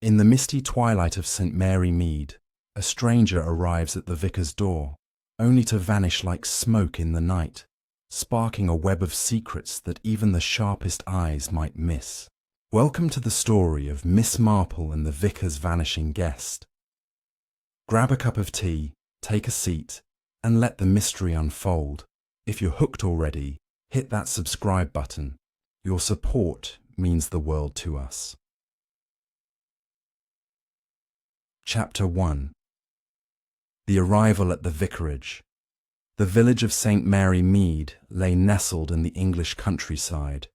In the misty twilight of St. Mary Mead, a stranger arrives at the vicar's door, only to vanish like smoke in the night, sparking a web of secrets that even the sharpest eyes might miss. Welcome to the story of Miss Marple and the vicar's vanishing guest. Grab a cup of tea, take a seat, and let the mystery unfold. If you're hooked already, hit that subscribe button. Your support means the world to us. Chapter 1. The arrival at the vicarage. The village of St. Mary Mead lay nestled in the English countryside,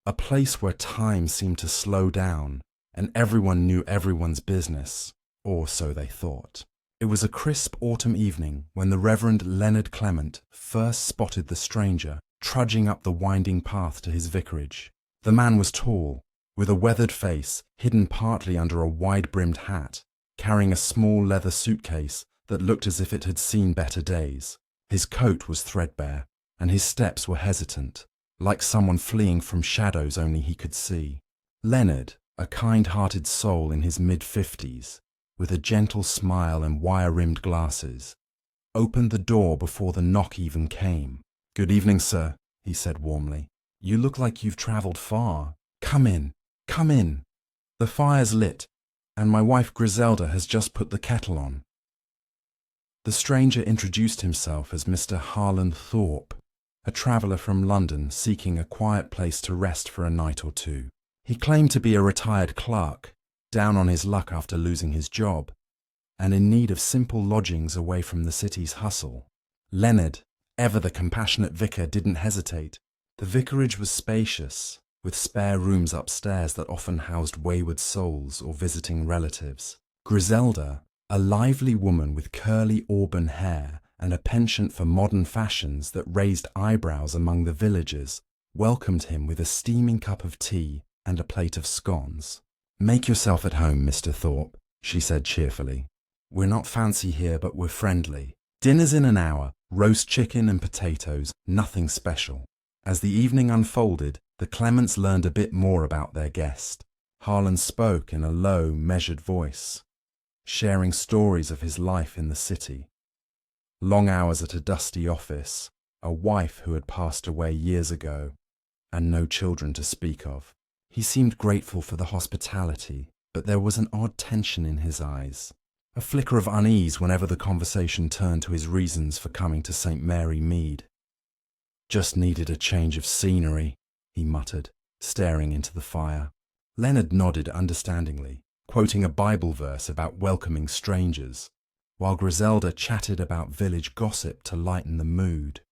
a place where time seemed to slow down and everyone knew everyone's business, or so they thought. It was a crisp autumn evening when the Reverend Leonard Clement first spotted the stranger trudging up the winding path to his vicarage. The man was tall, with a weathered face hidden partly under a wide-brimmed hat, carrying a small leather suitcase that looked as if it had seen better days. His coat was threadbare, and his steps were hesitant, like someone fleeing from shadows only he could see. Leonard, a kind-hearted soul in his mid-50s, with a gentle smile and wire-rimmed glasses, opened the door before the knock even came. "Good evening, sir," he said warmly. "You look like you've travelled far. Come in, come in. The fire's lit, and my wife Griselda has just put the kettle on." The stranger introduced himself as Mr. Harlan Thorpe, a traveller from London seeking a quiet place to rest for a night or two. He claimed to be a retired clerk, down on his luck after losing his job, and in need of simple lodgings away from the city's hustle. Leonard, ever the compassionate vicar, didn't hesitate. The vicarage was spacious, with spare rooms upstairs that often housed wayward souls or visiting relatives. Griselda, a lively woman with curly auburn hair and a penchant for modern fashions that raised eyebrows among the villagers, welcomed him with a steaming cup of tea and a plate of scones. "Make yourself at home, Mr. Thorpe," she said cheerfully. "We're not fancy here, but we're friendly. Dinner's in an hour, roast chicken and potatoes, nothing special." As the evening unfolded, the Clements learned a bit more about their guest. Harlan spoke in a low, measured voice, sharing stories of his life in the city. Long hours at a dusty office, a wife who had passed away years ago, and no children to speak of. He seemed grateful for the hospitality, but there was an odd tension in his eyes, a flicker of unease whenever the conversation turned to his reasons for coming to St. Mary Mead. "Just needed a change of scenery," he muttered, staring into the fire. Leonard nodded understandingly, quoting a Bible verse about welcoming strangers, while Griselda chatted about village gossip to lighten the mood.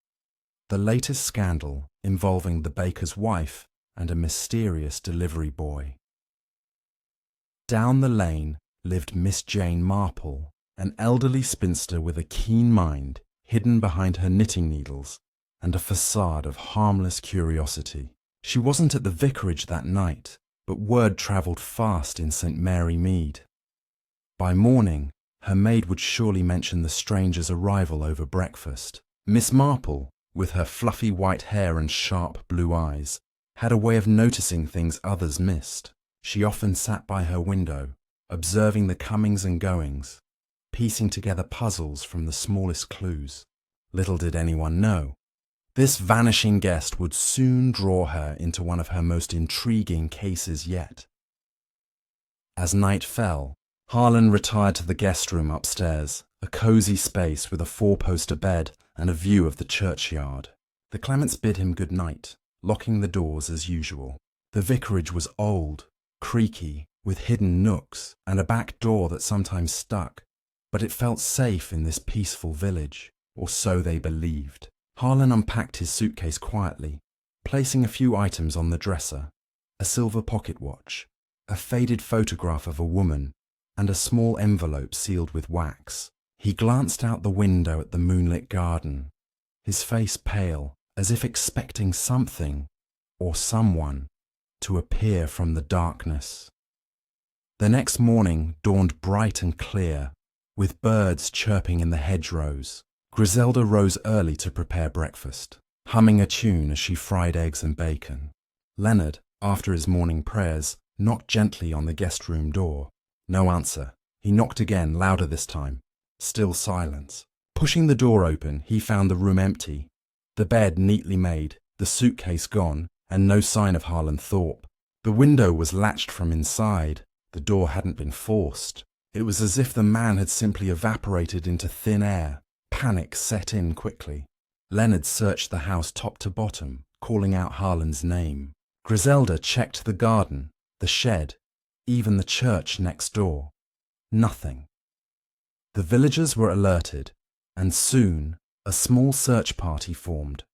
The latest scandal involving the baker's wife and a mysterious delivery boy. Down the lane lived Miss Jane Marple, an elderly spinster with a keen mind hidden behind her knitting needles and a facade of harmless curiosity. She wasn't at the vicarage that night, but word travelled fast in St. Mary Mead. By morning, her maid would surely mention the stranger's arrival over breakfast. Miss Marple, with her fluffy white hair and sharp blue eyes, had a way of noticing things others missed. She often sat by her window, observing the comings and goings, piecing together puzzles from the smallest clues. Little did anyone know, this vanishing guest would soon draw her into one of her most intriguing cases yet. As night fell, Harlan retired to the guest room upstairs, a cosy space with a four-poster bed and a view of the churchyard. The Clements bid him good night, locking the doors as usual. The vicarage was old, creaky, with hidden nooks and a back door that sometimes stuck, but it felt safe in this peaceful village, or so they believed. Harlan unpacked his suitcase quietly, placing a few items on the dresser: a silver pocket watch, a faded photograph of a woman, and a small envelope sealed with wax. He glanced out the window at the moonlit garden, his face pale, as if expecting something, or someone, to appear from the darkness. The next morning dawned bright and clear, with birds chirping in the hedgerows. Griselda rose early to prepare breakfast, humming a tune as she fried eggs and bacon. Leonard, after his morning prayers, knocked gently on the guest room door. No answer. He knocked again, louder this time. Still silence. Pushing the door open, he found the room empty. The bed neatly made, the suitcase gone, and no sign of Harlan Thorpe. The window was latched from inside. The door hadn't been forced. It was as if the man had simply evaporated into thin air. Panic set in quickly. Leonard searched the house top to bottom, calling out Harlan's name. Griselda checked the garden, the shed, even the church next door. Nothing. The villagers were alerted, and soon a small search party formed.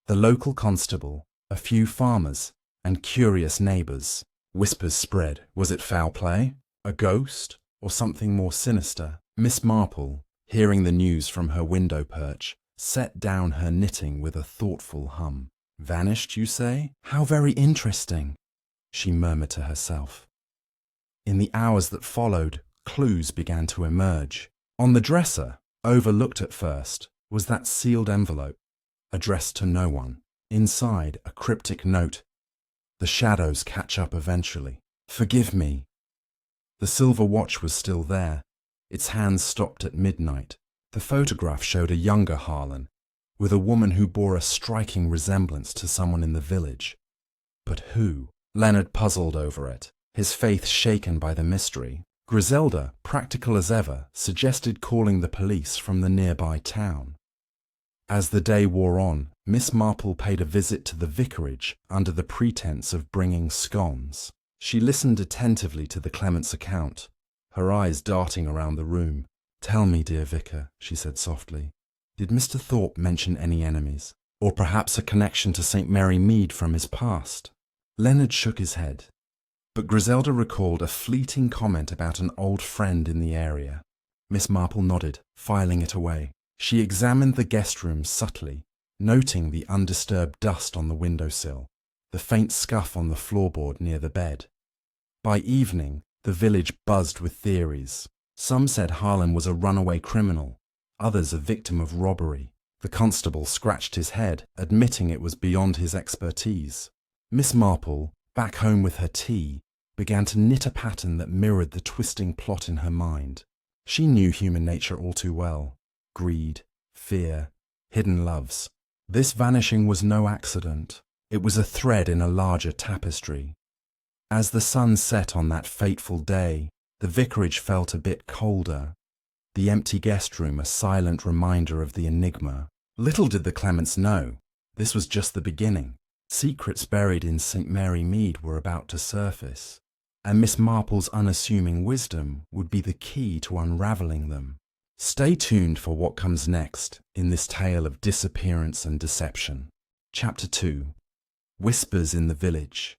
The local constable, a few farmers, and curious neighbours. Whispers spread. Was it foul play? A ghost? Or something more sinister? Miss Marple, hearing the news from her window perch, set down her knitting with a thoughtful hum. Vanished, you say? How very interesting, she murmured to herself. In the hours that followed, clues began to emerge. On the dresser, overlooked at first, was that sealed envelope, addressed to no one. Inside, a cryptic note. The shadows catch up eventually. Forgive me. The silver watch was still there. Its hands stopped at midnight. The photograph showed a younger Harlan, with a woman who bore a striking resemblance to someone in the village. But who? Leonard puzzled over it, his faith shaken by the mystery. Griselda, practical as ever, suggested calling the police from the nearby town. As the day wore on, Miss Marple paid a visit to the vicarage under the pretense of bringing scones. She listened attentively to the Clements' account, her eyes darting around the room. "Tell me, dear vicar," she said softly, "did Mr. Thorpe mention any enemies? Or perhaps a connection to St. Mary Mead from his past?" Leonard shook his head, but Griselda recalled a fleeting comment about an old friend in the area. Miss Marple nodded, filing it away. She examined the guest room subtly, noting the undisturbed dust on the windowsill, the faint scuff on the floorboard near the bed. By evening, the village buzzed with theories. Some said Harlan was a runaway criminal, others a victim of robbery. The constable scratched his head, admitting it was beyond his expertise. Miss Marple, back home with her tea, began to knit a pattern that mirrored the twisting plot in her mind. She knew human nature all too well. Greed, fear, hidden loves. This vanishing was no accident. It was a thread in a larger tapestry. As the sun set on that fateful day, the vicarage felt a bit colder. The empty guest room a silent reminder of the enigma. Little did the Clements know, this was just the beginning. Secrets buried in St. Mary Mead were about to surface, and Miss Marple's unassuming wisdom would be the key to unravelling them. Stay tuned for what comes next in this tale of disappearance and deception. Chapter 2. Whispers in the Village.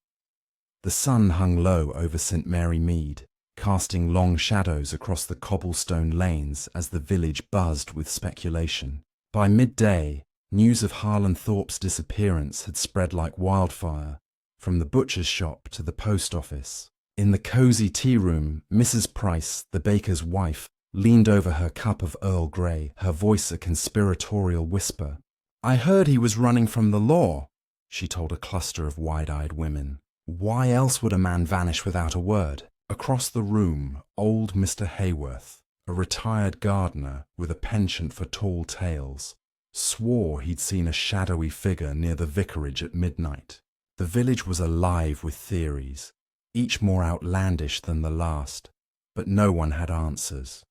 The sun hung low over St. Mary Mead, casting long shadows across the cobblestone lanes as the village buzzed with speculation. By midday, news of Harlan Thorpe's disappearance had spread like wildfire, from the butcher's shop to the post office. In the cosy tea room, Mrs. Price, the baker's wife, leaned over her cup of Earl Grey, her voice a conspiratorial whisper. "I heard he was running from the law," she told a cluster of wide-eyed women. Why else would a man vanish without a word? Across the room, old Mr. Hayworth, a retired gardener with a penchant for tall tales, swore he'd seen a shadowy figure near the vicarage at midnight. The village was alive with theories, each more outlandish than the last, but no one had answers.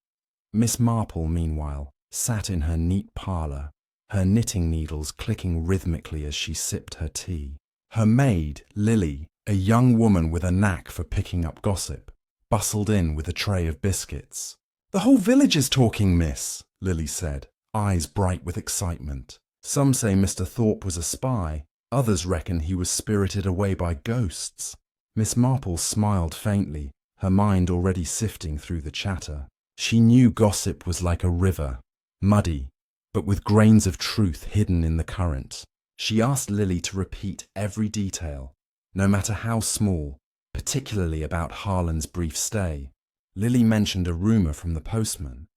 Miss Marple, meanwhile, sat in her neat parlour, her knitting needles clicking rhythmically as she sipped her tea. Her maid, Lily, a young woman with a knack for picking up gossip, bustled in with a tray of biscuits. "The whole village is talking, miss," Lily said, eyes bright with excitement. "Some say Mr. Thorpe was a spy, others reckon he was spirited away by ghosts." Miss Marple smiled faintly, her mind already sifting through the chatter. She knew gossip was like a river, muddy, but with grains of truth hidden in the current. She asked Lily to repeat every detail, no matter how small, particularly about Harlan's brief stay. Lily mentioned a rumour from the postman.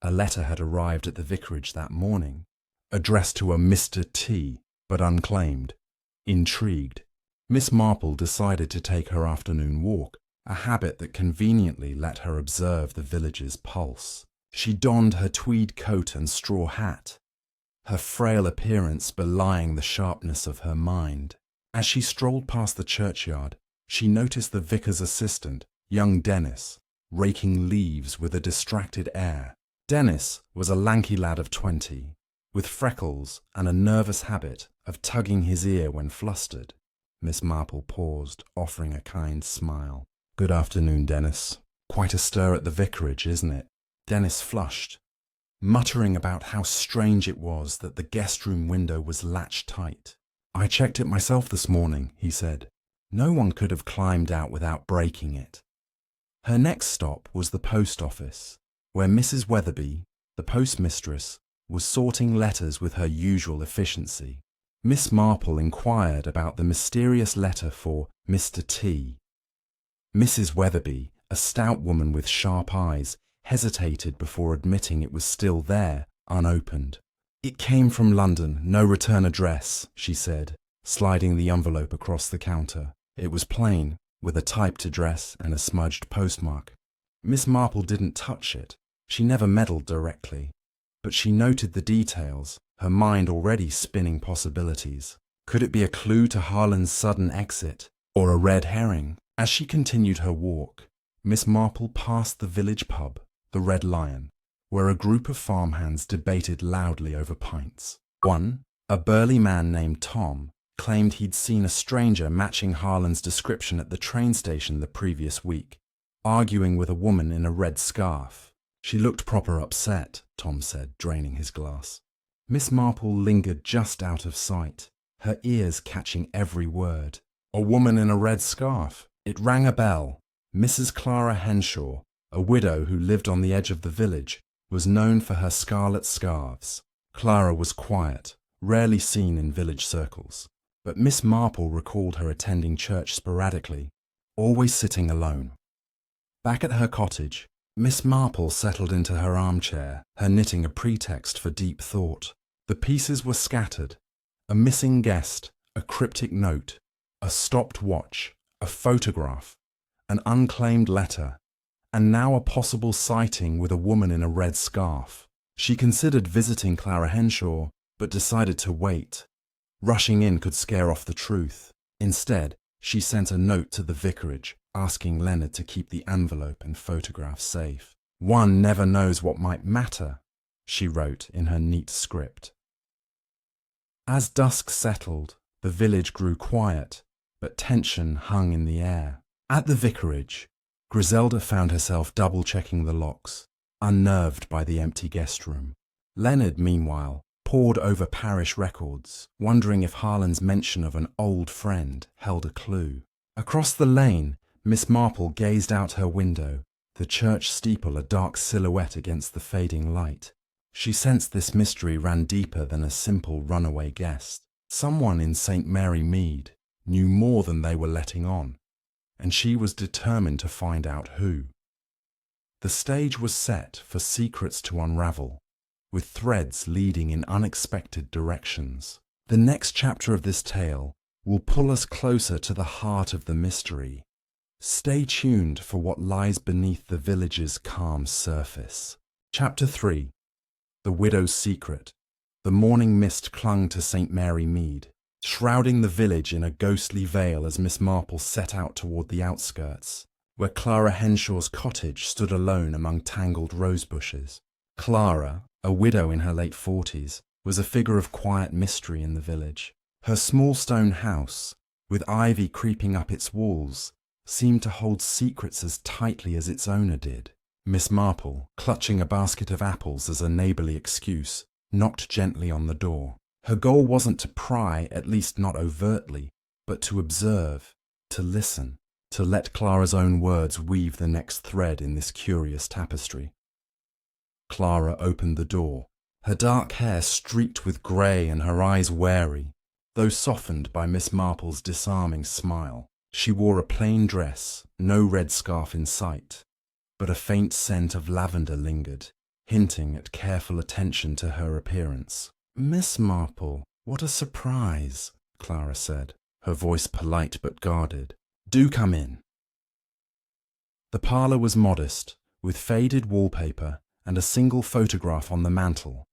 A letter had arrived at the vicarage that morning, addressed to a Mr. T, but unclaimed. Intrigued, Miss Marple decided to take her afternoon walk. a habit that conveniently let her observe the village's pulse. She donned her tweed coat and straw hat, her frail appearance belying the sharpness of her mind. As she strolled past the churchyard, she noticed the vicar's assistant, young Dennis, raking leaves with a distracted air. Dennis was a lanky lad of 20, with freckles and a nervous habit of tugging his ear when flustered. Miss Marple paused, offering a kind smile. "Good afternoon, Dennis. Quite a stir at the vicarage, isn't it?" Dennis flushed, muttering about how strange it was that the guest room window was latched tight. "I checked it myself this morning," he said. "No one could have climbed out without breaking it." Her next stop was the post office, where Mrs. Weatherby, the postmistress, was sorting letters with her usual efficiency. Miss Marple inquired about the mysterious letter for Mr. T. Mrs. Weatherby, a stout woman with sharp eyes, hesitated before admitting it was still there, unopened. "It came from London, no return address," she said, sliding the envelope across the counter. It was plain, with a typed address and a smudged postmark. Miss Marple didn't touch it. She never meddled directly. But she noted the details, her mind already spinning possibilities. Could it be a clue to Harlan's sudden exit, or a red herring? As she continued her walk, Miss Marple passed the village pub, the Red Lion, where a group of farmhands debated loudly over pints. One, a burly man named Tom, claimed he'd seen a stranger matching Harlan's description at the train station the previous week, arguing with a woman in a red scarf. "She looked proper upset," Tom said, draining his glass. Miss Marple lingered just out of sight, her ears catching every word. A woman in a red scarf. It rang a bell. Mrs. Clara Henshaw, a widow who lived on the edge of the village, was known for her scarlet scarves. Clara was quiet, rarely seen in village circles, but Miss Marple recalled her attending church sporadically, always sitting alone. Back at her cottage, Miss Marple settled into her armchair, her knitting a pretext for deep thought. The pieces were scattered: a missing guest, a cryptic note, a stopped watch, a photograph, an unclaimed letter, and now a possible sighting with a woman in a red scarf. She considered visiting Clara Henshaw, but decided to wait. Rushing in could scare off the truth. Instead, she sent a note to the vicarage, asking Leonard to keep the envelope and photograph safe. "One never knows what might matter," she wrote in her neat script. As dusk settled, the village grew quiet, but tension hung in the air. At the vicarage, Griselda found herself double-checking the locks, unnerved by the empty guest room. Leonard, meanwhile, pored over parish records, wondering if Harlan's mention of an old friend held a clue. Across the lane, Miss Marple gazed out her window, the church steeple a dark silhouette against the fading light. She sensed this mystery ran deeper than a simple runaway guest. Someone in St. Mary Mead knew more than they were letting on, and she was determined to find out who. The stage was set for secrets to unravel, with threads leading in unexpected directions. The next chapter of this tale will pull us closer to the heart of the mystery. Stay tuned for what lies beneath the village's calm surface. Chapter 3. The Widow's Secret. The morning mist clung to St. Mary Mead, shrouding the village in a ghostly veil as Miss Marple set out toward the outskirts, where Clara Henshaw's cottage stood alone among tangled rose bushes. Clara, a widow in her late 40s, was a figure of quiet mystery in the village. Her small stone house, with ivy creeping up its walls, seemed to hold secrets as tightly as its owner did. Miss Marple, clutching a basket of apples as a neighbourly excuse, knocked gently on the door. Her goal wasn't to pry, at least not overtly, but to observe, to listen, to let Clara's own words weave the next thread in this curious tapestry. Clara opened the door, her dark hair streaked with grey and her eyes wary, though softened by Miss Marple's disarming smile. She wore a plain dress, no red scarf in sight, but a faint scent of lavender lingered, hinting at careful attention to her appearance. "Miss Marple, what a surprise," Clara said, her voice polite but guarded. "Do come in." The parlour was modest, with faded wallpaper and a single photograph on the mantel.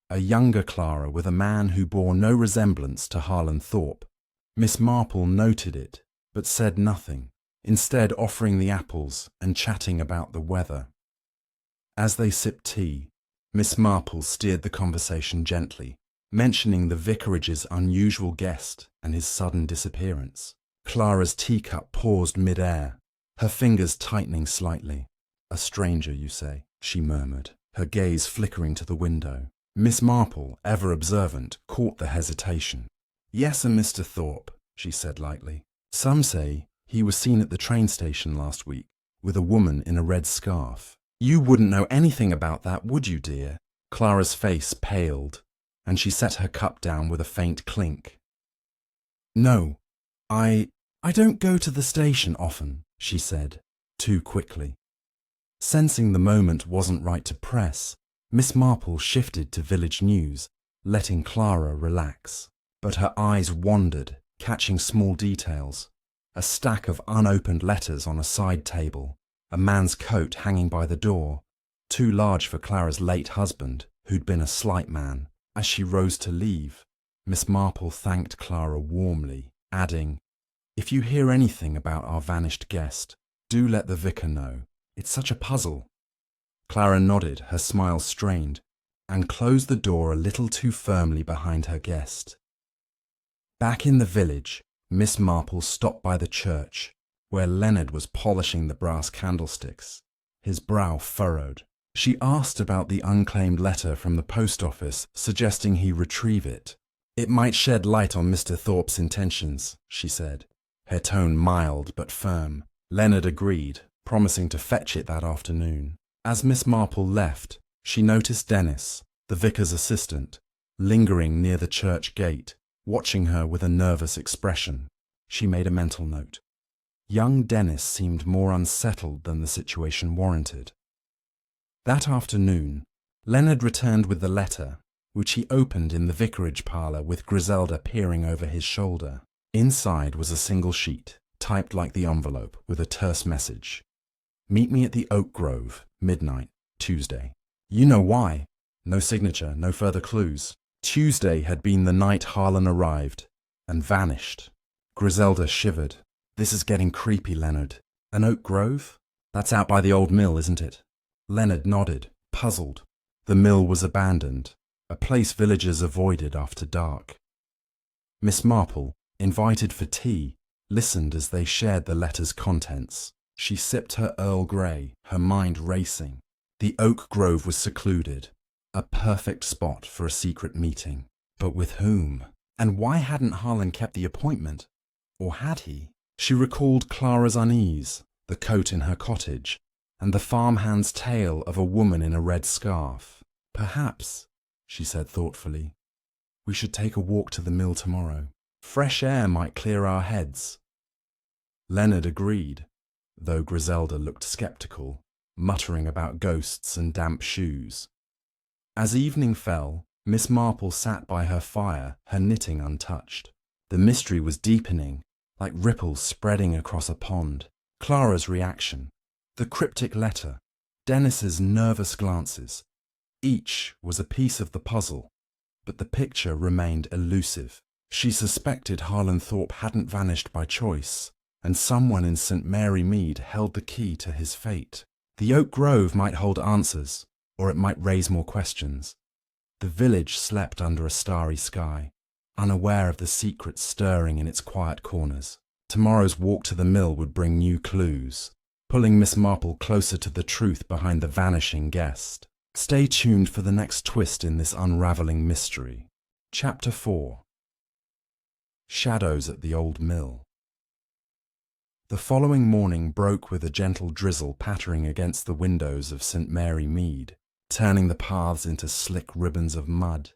A younger Clara with a man who bore no resemblance to Harlan Thorpe. Miss Marple noted it, but said nothing, instead offering the apples and chatting about the weather. As they sipped tea, Miss Marple steered the conversation gently, mentioning the vicarage's unusual guest and his sudden disappearance. Clara's teacup paused mid-air, her fingers tightening slightly. "A stranger, you say?" she murmured, her gaze flickering to the window. Miss Marple, ever observant, caught the hesitation. "Yes, a Mr. Thorpe," she said lightly. "Some say he was seen at the train station last week, with a woman in a red scarf." "You wouldn't know anything about that, would you, dear?" Clara's face paled, and she set her cup down with a faint clink. "No, I don't go to the station often," she said, too quickly. Sensing the moment wasn't right to press, Miss Marple shifted to village news, letting Clara relax. But her eyes wandered, catching small details. A stack of unopened letters on a side table, a man's coat hanging by the door, too large for Clara's late husband, who'd been a slight man. As she rose to leave, Miss Marple thanked Clara warmly, adding, "If you hear anything about our vanished guest, do let the vicar know. It's such a puzzle." Clara nodded, her smile strained, and closed the door a little too firmly behind her guest. Back in the village, Miss Marple stopped by the church, where Leonard was polishing the brass candlesticks, his brow furrowed. She asked about the unclaimed letter from the post office, suggesting he retrieve it. "It might shed light on Mr. Thorpe's intentions," she said, her tone mild but firm. Leonard agreed, promising to fetch it that afternoon. As Miss Marple left, she noticed Dennis, the vicar's assistant, lingering near the church gate, watching her with a nervous expression. She made a mental note. Young Dennis seemed more unsettled than the situation warranted. That afternoon, Leonard returned with the letter, which he opened in the vicarage parlour with Griselda peering over his shoulder. Inside was a single sheet, typed like the envelope, with a terse message. "Meet me at the Oak Grove, midnight, Tuesday." You know why. No signature, no further clues. Tuesday had been the night Harlan arrived, and vanished. Griselda shivered. "This is getting creepy, Leonard. An Oak Grove? That's out by the old mill, isn't it?" Leonard nodded, puzzled. The mill was abandoned, a place villagers avoided after dark. Miss Marple, invited for tea, listened as they shared the letter's contents. She sipped her Earl Grey, her mind racing. The Oak Grove was secluded, a perfect spot for a secret meeting. But with whom? And why hadn't Harlan kept the appointment? Or had he? She recalled Clara's unease, the coat in her cottage, and the farmhand's tale of a woman in a red scarf. "Perhaps," she said thoughtfully, "we should take a walk to the mill tomorrow. Fresh air might clear our heads." Leonard agreed, though Griselda looked sceptical, muttering about ghosts and damp shoes. As evening fell, Miss Marple sat by her fire, her knitting untouched. The mystery was deepening, like ripples spreading across a pond. Clara's reaction, the cryptic letter, Dennis's nervous glances. Each was a piece of the puzzle, but the picture remained elusive. She suspected Harlan Thorpe hadn't vanished by choice, and someone in St. Mary Mead held the key to his fate. The Oak Grove might hold answers, or it might raise more questions. The village slept under a starry sky, unaware of the secrets stirring in its quiet corners. Tomorrow's walk to the mill would bring new clues, pulling Miss Marple closer to the truth behind the vanishing guest. Stay tuned for the next twist in this unravelling mystery. Chapter 4. Shadows at the Old Mill. The following morning broke with a gentle drizzle pattering against the windows of St. Mary Mead, turning the paths into slick ribbons of mud,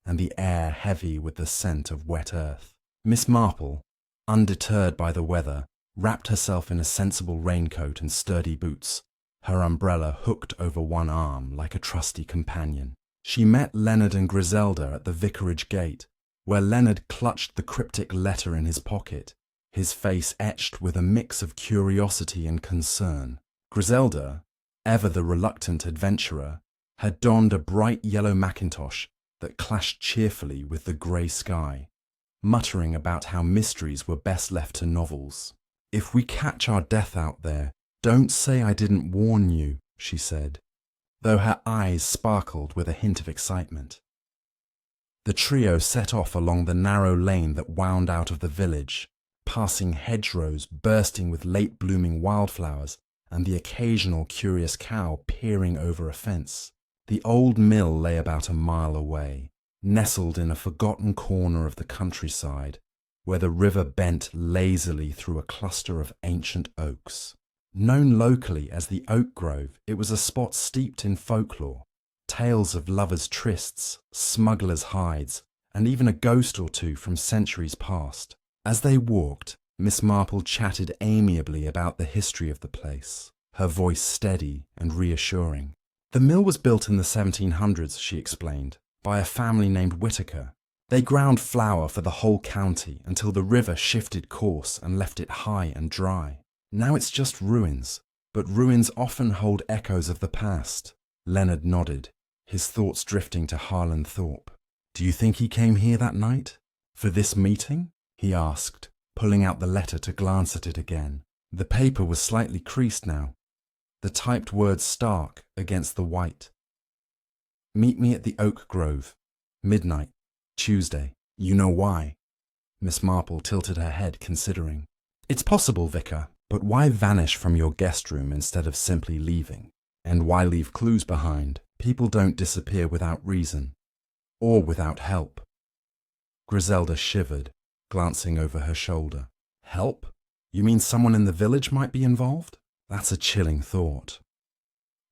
and the air heavy with the scent of wet earth. Miss Marple, undeterred by the weather, wrapped herself in a sensible raincoat and sturdy boots, her umbrella hooked over one arm like a trusty companion. She met Leonard and Griselda at the vicarage gate, where Leonard clutched the cryptic letter in his pocket, his face etched with a mix of curiosity and concern. Griselda, ever the reluctant adventurer, had donned a bright yellow mackintosh that clashed cheerfully with the grey sky, muttering about how mysteries were best left to novels. "If we catch our death out there, don't say I didn't warn you," she said, though her eyes sparkled with a hint of excitement. The trio set off along the narrow lane that wound out of the village, passing hedgerows bursting with late-blooming wildflowers and the occasional curious cow peering over a fence. The old mill lay about a mile away, nestled in a forgotten corner of the countryside, where the river bent lazily through a cluster of ancient oaks. Known locally as the Oak Grove, it was a spot steeped in folklore, tales of lovers' trysts, smugglers' hides, and even a ghost or two from centuries past. As they walked, Miss Marple chatted amiably about the history of the place, her voice steady and reassuring. The mill was built in the 1700s, she explained, by a family named Vicar. They ground flour for the whole county until the river shifted course and left it high and dry. Now it's just ruins, but ruins often hold echoes of the past. Leonard nodded, his thoughts drifting to Harlan Thorpe. "Do you think he came here that night? For this meeting?" he asked, pulling out the letter to glance at it again. The paper was slightly creased now, the typed words stark against the white. "Meet me at the Oak Grove, midnight, Tuesday." "You know why?" Miss Marple tilted her head, considering. "It's possible, Vicar, but why vanish from your guest room instead of simply leaving? And why leave clues behind? People don't disappear without reason, or without help." Griselda shivered, glancing over her shoulder. "Help? You mean someone in the village might be involved? That's a chilling thought."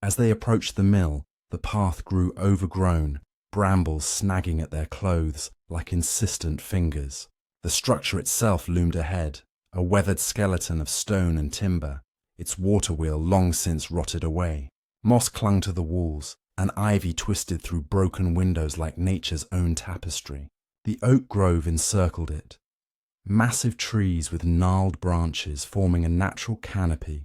As they approached the mill, the path grew overgrown, brambles snagging at their clothes like insistent fingers. The structure itself loomed ahead, a weathered skeleton of stone and timber, its water wheel long since rotted away. Moss clung to the walls, and ivy twisted through broken windows like nature's own tapestry. The oak grove encircled it, massive trees with gnarled branches forming a natural canopy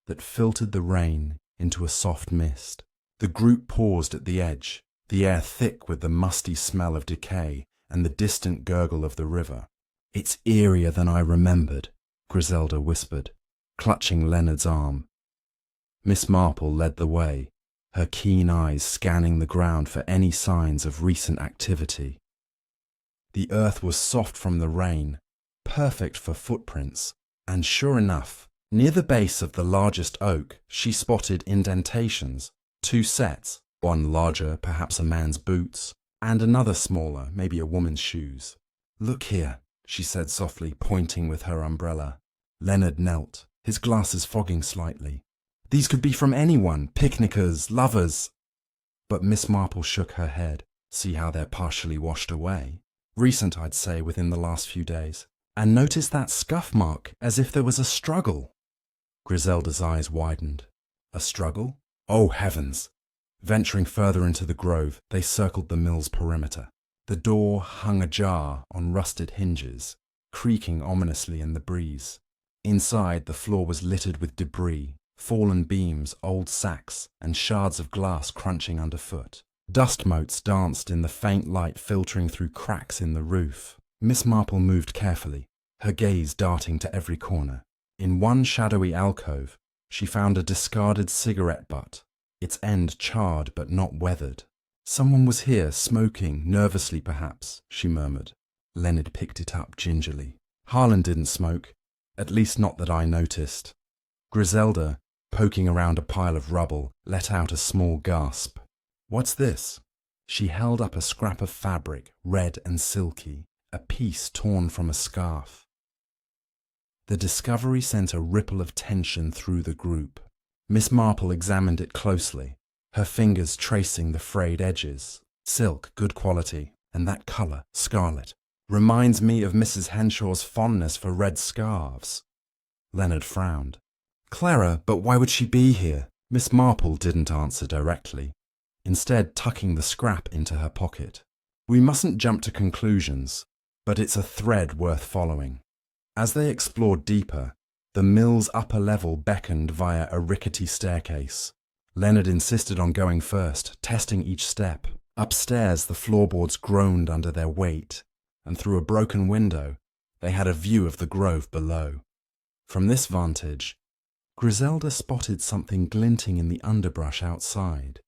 that filtered the rain into a soft mist. The group paused at the edge, the air thick with the musty smell of decay and the distant gurgle of the river. "It's eerier than I remembered," Griselda whispered, clutching Leonard's arm. Miss Marple led the way, her keen eyes scanning the ground for any signs of recent activity. The earth was soft from the rain, perfect for footprints, and sure enough, near the base of the largest oak, she spotted indentations, 2 sets, one larger, perhaps a man's boots, and another smaller, maybe a woman's shoes. "Look here," she said softly, pointing with her umbrella. Leonard knelt, his glasses fogging slightly. "These could be from anyone, picnickers, lovers." But Miss Marple shook her head. "See how they're partially washed away? Recent, I'd say, within the last few days. And notice that scuff mark, as if there was a struggle." Griselda's eyes widened. "A struggle? Oh, heavens!" Venturing further into the grove, they circled the mill's perimeter. The door hung ajar on rusted hinges, creaking ominously in the breeze. Inside, the floor was littered with debris, fallen beams, old sacks, and shards of glass crunching underfoot. Dust motes danced in the faint light filtering through cracks in the roof. Miss Marple moved carefully, her gaze darting to every corner. In one shadowy alcove, she found a discarded cigarette butt, its end charred but not weathered. "Someone was here, smoking, nervously perhaps," she murmured. Leonard picked it up gingerly. "Harlan didn't smoke, at least not that I noticed." Griselda, poking around a pile of rubble, let out a small gasp. "What's this?" She held up a scrap of fabric, red and silky, a piece torn from a scarf. The discovery sent a ripple of tension through the group. Miss Marple examined it closely, her fingers tracing the frayed edges. "Silk, good quality, and that colour, scarlet. Reminds me of Mrs. Henshaw's fondness for red scarves." Leonard frowned. "Clara, but why would she be here?" Miss Marple didn't answer directly, instead tucking the scrap into her pocket. "We mustn't jump to conclusions, but it's a thread worth following." As they explored deeper, The mill's upper level beckoned via a rickety staircase. Leonard insisted on going first, testing each step. Upstairs, the floorboards groaned under their weight, and through a broken window, they had a view of the grove below. From this vantage, Griselda spotted something glinting in the underbrush outside,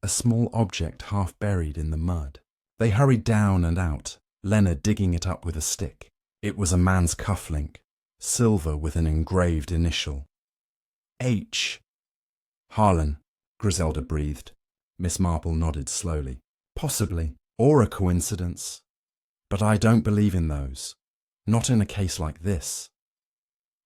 a small object half buried in the mud. They hurried down and out, Leonard digging it up with a stick. It was a man's cufflink, silver with an engraved initial. H. Harlan, Griselda breathed. Miss Marple nodded slowly. Possibly, or a coincidence. But I don't believe in those. Not in a case like this.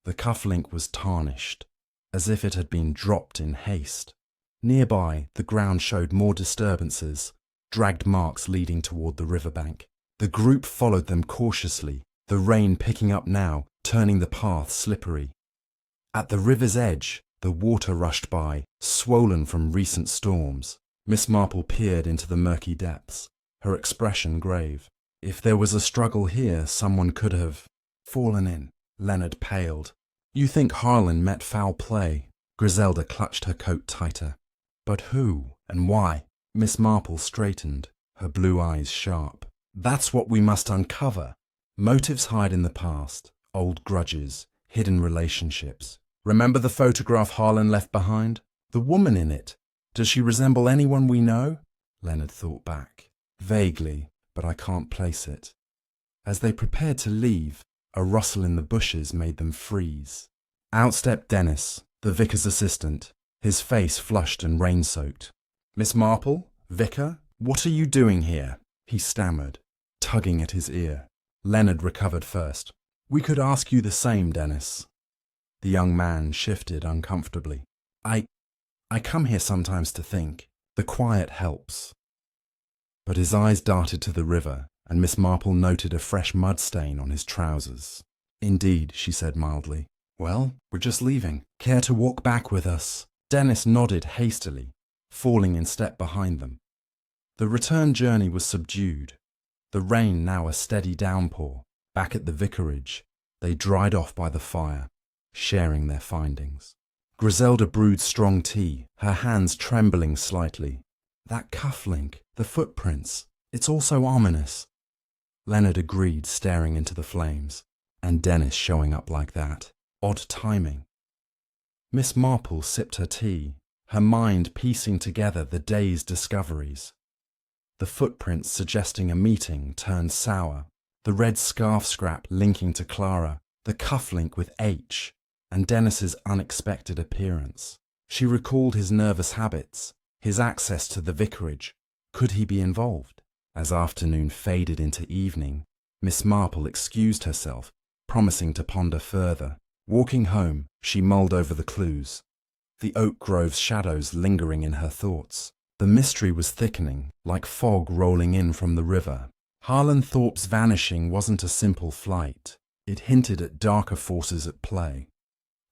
The cufflink was tarnished, as if it had been dropped in haste. Nearby, the ground showed more disturbances, dragged marks leading toward the riverbank. The group followed them cautiously, the rain picking up now, turning the path slippery. At the river's edge, the water rushed by, swollen from recent storms. Miss Marple peered into the murky depths, her expression grave. If there was a struggle here, someone could have fallen in. Leonard paled. You think Harlan met foul play? Griselda clutched her coat tighter. But who and why? Miss Marple straightened, her blue eyes sharp. That's what we must uncover. Motives hide in the past, old grudges, hidden relationships. Remember the photograph Harlan left behind? The woman in it. Does she resemble anyone we know? Leonard thought back. Vaguely, but I can't place it. As they prepared to leave, a rustle in the bushes made them freeze. Out stepped Dennis, the vicar's assistant, his face flushed and rain-soaked. Miss Marple? Vicar? What are you doing here? He stammered, tugging at his ear. Leonard recovered first. We could ask you the same, Dennis. The young man shifted uncomfortably. I come here sometimes to think. The quiet helps. But his eyes darted to the river, and Miss Marple noted a fresh mud stain on his trousers. Indeed, she said mildly. Well, we're just leaving. Care to walk back with us? Dennis nodded hastily, falling in step behind them. The return journey was subdued, the rain now a steady downpour. Back at the vicarage, they dried off by the fire, sharing their findings. Griselda brewed strong tea, her hands trembling slightly. That cufflink, the footprints, it's all so ominous. Leonard agreed, staring into the flames. And Dennis showing up like that. Odd timing. Miss Marple sipped her tea, her mind piecing together the day's discoveries. The footprints suggesting a meeting turned sour, the red scarf scrap linking to Clara, the cufflink with H, and Dennis's unexpected appearance. She recalled his nervous habits, his access to the vicarage. Could he be involved? As afternoon faded into evening, Miss Marple excused herself, promising to ponder further. Walking home, she mulled over the clues, the oak grove's shadows lingering in her thoughts. The mystery was thickening, like fog rolling in from the river. Harlan Thorpe's vanishing wasn't a simple flight. It hinted at darker forces at play.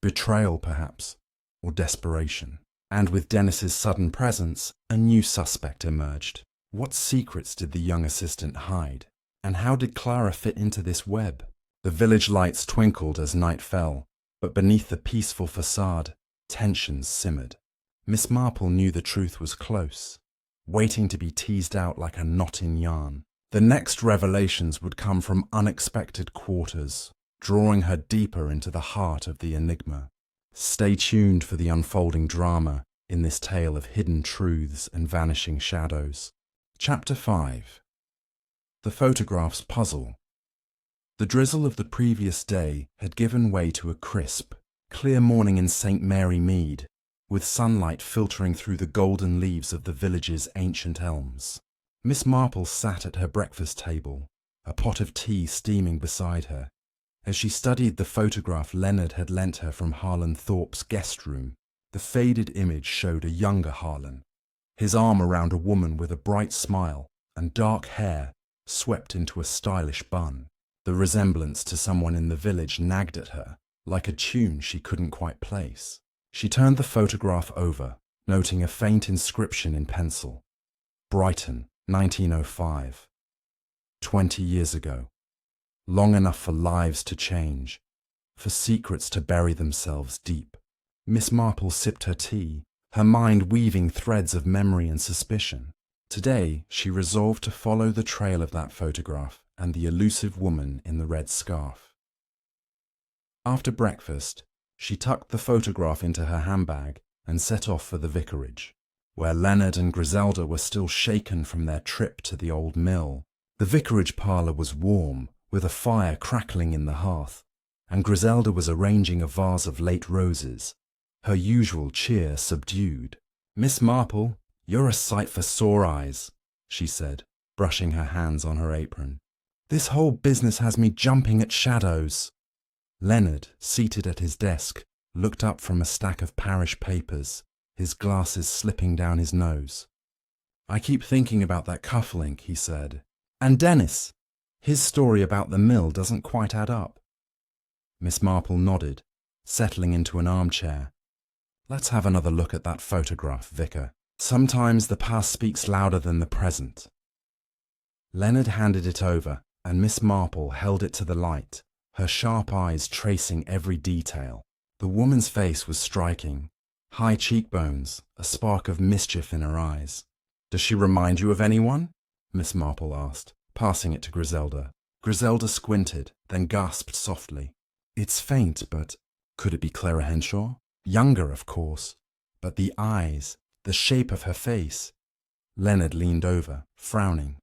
Betrayal, perhaps, or desperation. And with Dennis's sudden presence, a new suspect emerged. What secrets did the young assistant hide? And how did Clara fit into this web? The village lights twinkled as night fell, but beneath the peaceful facade, tensions simmered. Miss Marple knew the truth was close, waiting to be teased out like a knot in yarn. The next revelations would come from unexpected quarters, drawing her deeper into the heart of the enigma. Stay tuned for the unfolding drama in this tale of hidden truths and vanishing shadows. Chapter 5. The photograph's puzzle. The drizzle of the previous day had given way to a crisp, clear morning in St. Mary Mead, with sunlight filtering through the golden leaves of the village's ancient elms. Miss Marple sat at her breakfast table, a pot of tea steaming beside her. As she studied the photograph Leonard had lent her from Harlan Thorpe's guest room, the faded image showed a younger Harlan, his arm around a woman with a bright smile and dark hair swept into a stylish bun. The resemblance to someone in the village nagged at her, like a tune she couldn't quite place. She turned the photograph over, noting a faint inscription in pencil. Brighton, 1905. 20 years ago. Long enough for lives to change, for secrets to bury themselves deep. Miss Marple sipped her tea, her mind weaving threads of memory and suspicion. Today, she resolved to follow the trail of that photograph and the elusive woman in the red scarf. After breakfast, she tucked the photograph into her handbag and set off for the vicarage, where Leonard and Griselda were still shaken from their trip to the old mill. The vicarage parlour was warm, with a fire crackling in the hearth, and Griselda was arranging a vase of late roses, her usual cheer subdued. "Miss Marple, you're a sight for sore eyes," she said, brushing her hands on her apron. "This whole business has me jumping at shadows." Leonard, seated at his desk, looked up from a stack of parish papers, his glasses slipping down his nose. "I keep thinking about that cufflink," he said. "And Dennis. His story about the mill doesn't quite add up." Miss Marple nodded, settling into an armchair. "Let's have another look at that photograph, Vicar. Sometimes the past speaks louder than the present." Leonard handed it over, and Miss Marple held it to the light, her sharp eyes tracing every detail. The woman's face was striking. High cheekbones, a spark of mischief in her eyes. "Does she remind you of anyone?" Miss Marple asked, passing it to Griselda. Griselda squinted, then gasped softly. "It's faint, but could it be Clara Henshaw? Younger, of course, but the eyes, the shape of her face." Leonard leaned over, frowning.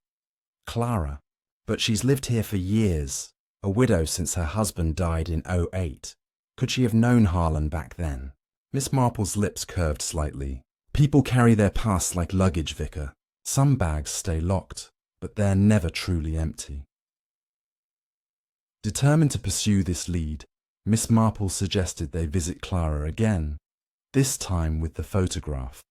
"Clara, but she's lived here for years, a widow since her husband died in '08. Could she have known Harlan back then?" Miss Marple's lips curved slightly. "People carry their pasts like luggage, Vicar. Some bags stay locked, but they're never truly empty." Determined to pursue this lead, Miss Marple suggested they visit Clara again, this time with the photograph.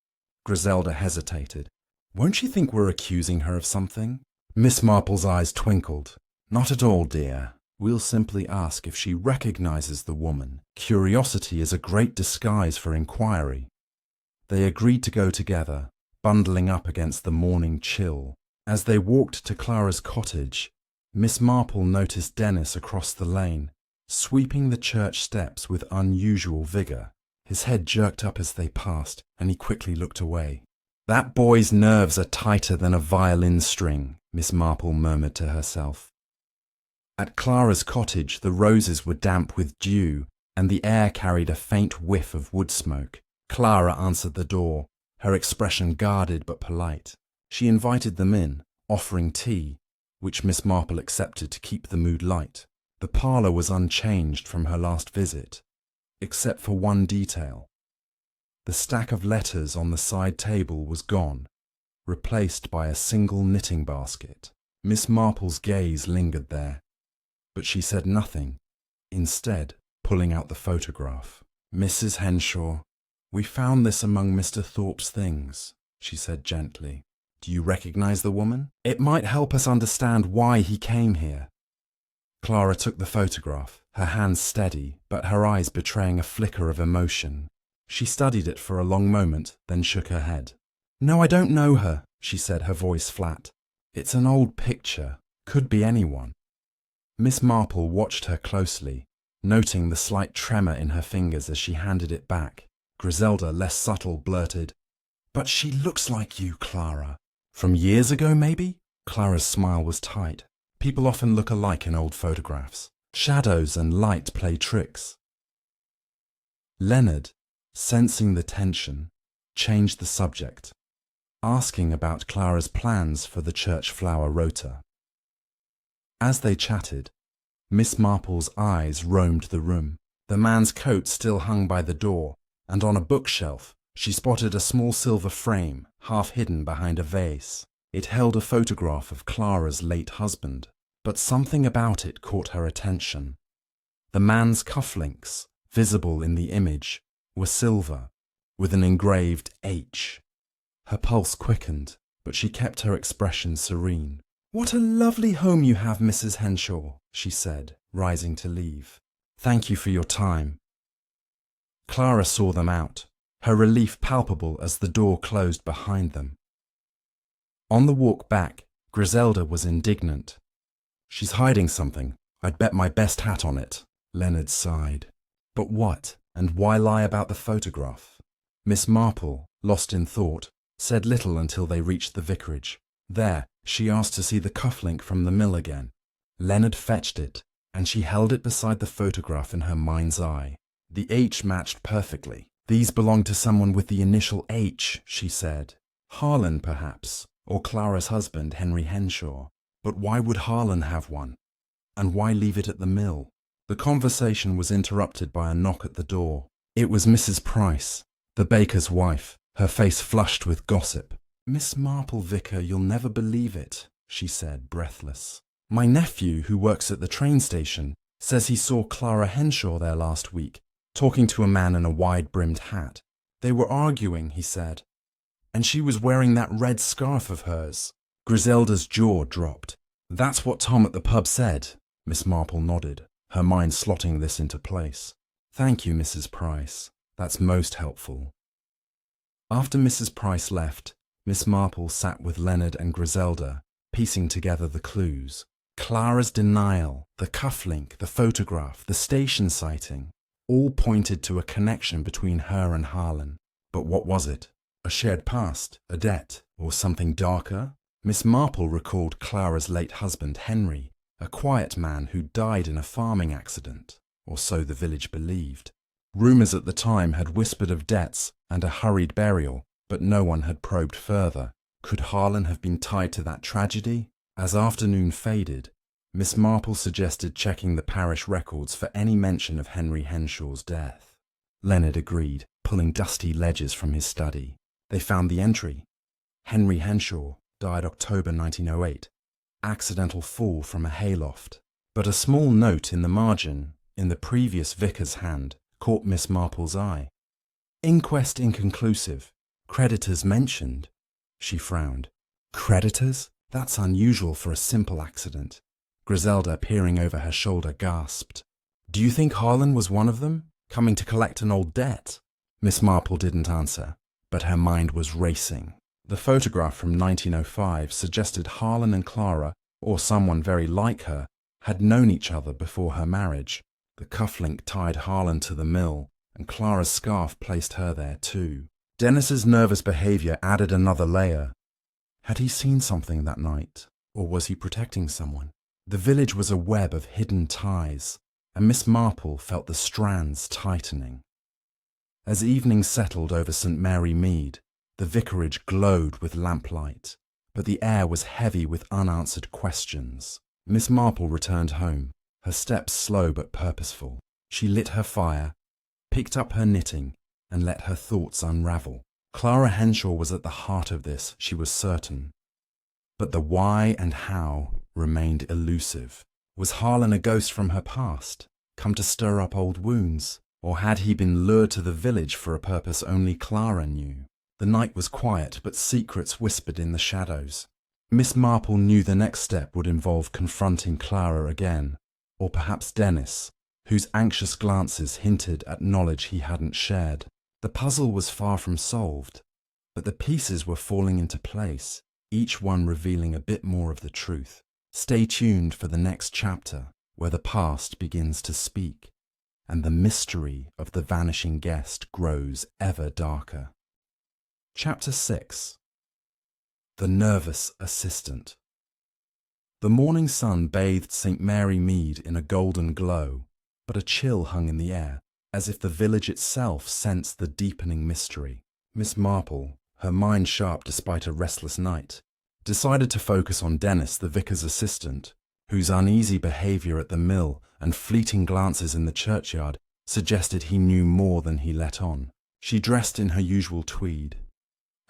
Griselda hesitated. "Won't she think we're accusing her of something?" Miss Marple's eyes twinkled. "Not at all, dear. We'll simply ask if she recognizes the woman. Curiosity is a great disguise for inquiry." They agreed to go together, bundling up against the morning chill. As they walked to Clara's cottage, Miss Marple noticed Dennis across the lane, sweeping the church steps with unusual vigour. His head jerked up as they passed, and he quickly looked away. "That boy's nerves are tighter than a violin string," Miss Marple murmured to herself. At Clara's cottage, the roses were damp with dew, and the air carried a faint whiff of wood smoke. Clara answered the door, her expression guarded but polite. She invited them in, offering tea, which Miss Marple accepted to keep the mood light. The parlour was unchanged from her last visit, except for one detail. The stack of letters on the side table was gone, replaced by a single knitting basket. Miss Marple's gaze lingered there, but she said nothing, instead pulling out the photograph. "Mrs. Henshaw, we found this among Mr. Thorpe's things," she said gently. "Do you recognize the woman? It might help us understand why he came here." Clara took the photograph, her hands steady, but her eyes betraying a flicker of emotion. She studied it for a long moment, then shook her head. "No, I don't know her," she said, her voice flat. "It's an old picture. Could be anyone." Miss Marple watched her closely, noting the slight tremor in her fingers as she handed it back. Griselda, less subtle, blurted, "But she looks like you, Clara." "From years ago, maybe?" Clara's smile was tight. "People often look alike in old photographs. Shadows and light play tricks." Leonard, sensing the tension, changed the subject, asking about Clara's plans for the church flower rota. As they chatted, Miss Marple's eyes roamed the room. The man's coat still hung by the door, and on a bookshelf she spotted a small silver frame, half hidden behind a vase. It held a photograph of Clara's late husband, but something about it caught her attention. The man's cufflinks, visible in the image, were silver, with an engraved H. Her pulse quickened, but she kept her expression serene. "What a lovely home you have, Mrs. Henshaw," she said, rising to leave. "Thank you for your time." Clara saw them out, her relief palpable as the door closed behind them. On the walk back, Griselda was indignant. "She's hiding something. I'd bet my best hat on it." Leonard sighed. But what, and why lie about the photograph? Miss Marple, lost in thought, said little until they reached the vicarage. There, she asked to see the cufflink from the mill again. Leonard fetched it, and she held it beside the photograph in her mind's eye. The H matched perfectly. These belonged to someone with the initial H, she said. Harlan, perhaps, or Clara's husband, Henry Henshaw. But why would Harlan have one? And why leave it at the mill? The conversation was interrupted by a knock at the door. It was Mrs. Price, the baker's wife, her face flushed with gossip. "Miss Marple, Vicar, you'll never believe it," she said, breathless. "My nephew, who works at the train station, says he saw Clara Henshaw there last week, talking to a man in a wide-brimmed hat. They were arguing, he said, and she was wearing that red scarf of hers." Griselda's jaw dropped. "That's what Tom at the pub said," Miss Marple nodded, her mind slotting this into place. "Thank you, Mrs. Price. That's most helpful." After Mrs. Price left, Miss Marple sat with Leonard and Griselda, piecing together the clues. Clara's denial, the cufflink, the photograph, the station sighting, all pointed to a connection between her and Harlan. But what was it? A shared past, a debt, or something darker? Miss Marple recalled Clara's late husband, Henry, a quiet man who died in a farming accident, or so the village believed. Rumours at the time had whispered of debts and a hurried burial, but no one had probed further. Could Harlan have been tied to that tragedy? As afternoon faded, Miss Marple suggested checking the parish records for any mention of Henry Henshaw's death. Leonard agreed, pulling dusty ledgers from his study. They found the entry. Henry Henshaw died October 1908. Accidental fall from a hayloft. But a small note in the margin, in the previous vicar's hand, caught Miss Marple's eye. "Inquest inconclusive. Creditors mentioned." She frowned. "Creditors? That's unusual for a simple accident." Griselda, peering over her shoulder, gasped. "Do you think Harlan was one of them, coming to collect an old debt?" Miss Marple didn't answer, but her mind was racing. The photograph from 1905 suggested Harlan and Clara, or someone very like her, had known each other before her marriage. The cufflink tied Harlan to the mill, and Clara's scarf placed her there too. Dennis's nervous behaviour added another layer. Had he seen something that night, or was he protecting someone? The village was a web of hidden ties, and Miss Marple felt the strands tightening. As evening settled over St. Mary Mead, the vicarage glowed with lamplight, but the air was heavy with unanswered questions. Miss Marple returned home, her steps slow but purposeful. She lit her fire, picked up her knitting, and let her thoughts unravel. Clara Henshaw was at the heart of this, she was certain. But the why and how remained elusive. Was Harlan a ghost from her past, come to stir up old wounds? Or had he been lured to the village for a purpose only Clara knew? The night was quiet, but secrets whispered in the shadows. Miss Marple knew the next step would involve confronting Clara again, or perhaps Dennis, whose anxious glances hinted at knowledge he hadn't shared. The puzzle was far from solved, but the pieces were falling into place, each one revealing a bit more of the truth. Stay tuned for the next chapter, where the past begins to speak, and the mystery of the vanishing guest grows ever darker. Chapter 6. The Nervous Assistant. The morning sun bathed St. Mary Mead in a golden glow, but a chill hung in the air, as if the village itself sensed the deepening mystery. Miss Marple, her mind sharp despite a restless night, decided to focus on Dennis, the vicar's assistant, whose uneasy behaviour at the mill and fleeting glances in the churchyard suggested he knew more than he let on. She dressed in her usual tweed,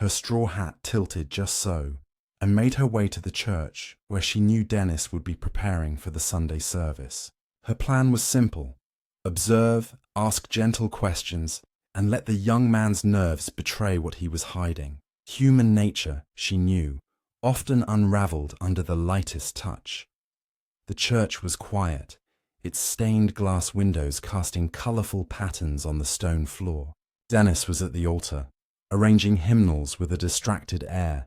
her straw hat tilted just so, and made her way to the church, where she knew Dennis would be preparing for the Sunday service. Her plan was simple: observe, ask gentle questions, and let the young man's nerves betray what he was hiding. Human nature, she knew, often unravelled under the lightest touch. The church was quiet, its stained glass windows casting colourful patterns on the stone floor. Dennis was at the altar, arranging hymnals with a distracted air,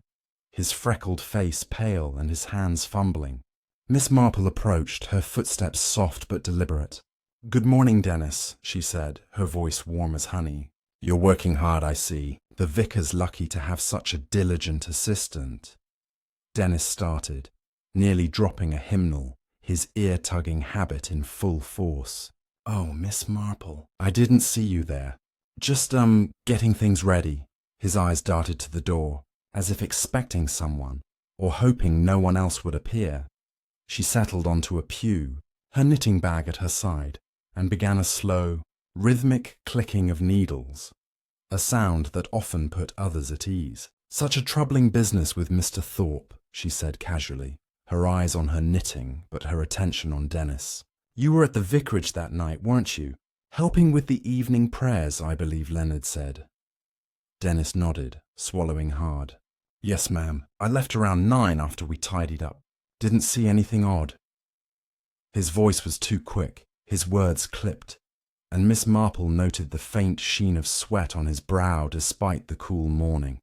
his freckled face pale and his hands fumbling. Miss Marple approached, her footsteps soft but deliberate. "Good morning, Dennis," she said, her voice warm as honey. "You're working hard, I see. The vicar's lucky to have such a diligent assistant." Dennis started, nearly dropping a hymnal, his ear-tugging habit in full force. "Oh, Miss Marple, I didn't see you there. Just, getting things ready." His eyes darted to the door, as if expecting someone, or hoping no one else would appear. She settled onto a pew, her knitting bag at her side, and began a slow, rhythmic clicking of needles, a sound that often put others at ease. "Such a troubling business with Mr. Thorpe," she said casually, her eyes on her knitting but her attention on Dennis. "You were at the vicarage that night, weren't you? Helping with the evening prayers, I believe Leonard said." Dennis nodded, swallowing hard. "Yes, ma'am. I left around 9 after we tidied up. Didn't see anything odd." His voice was too quick, his words clipped, and Miss Marple noted the faint sheen of sweat on his brow despite the cool morning.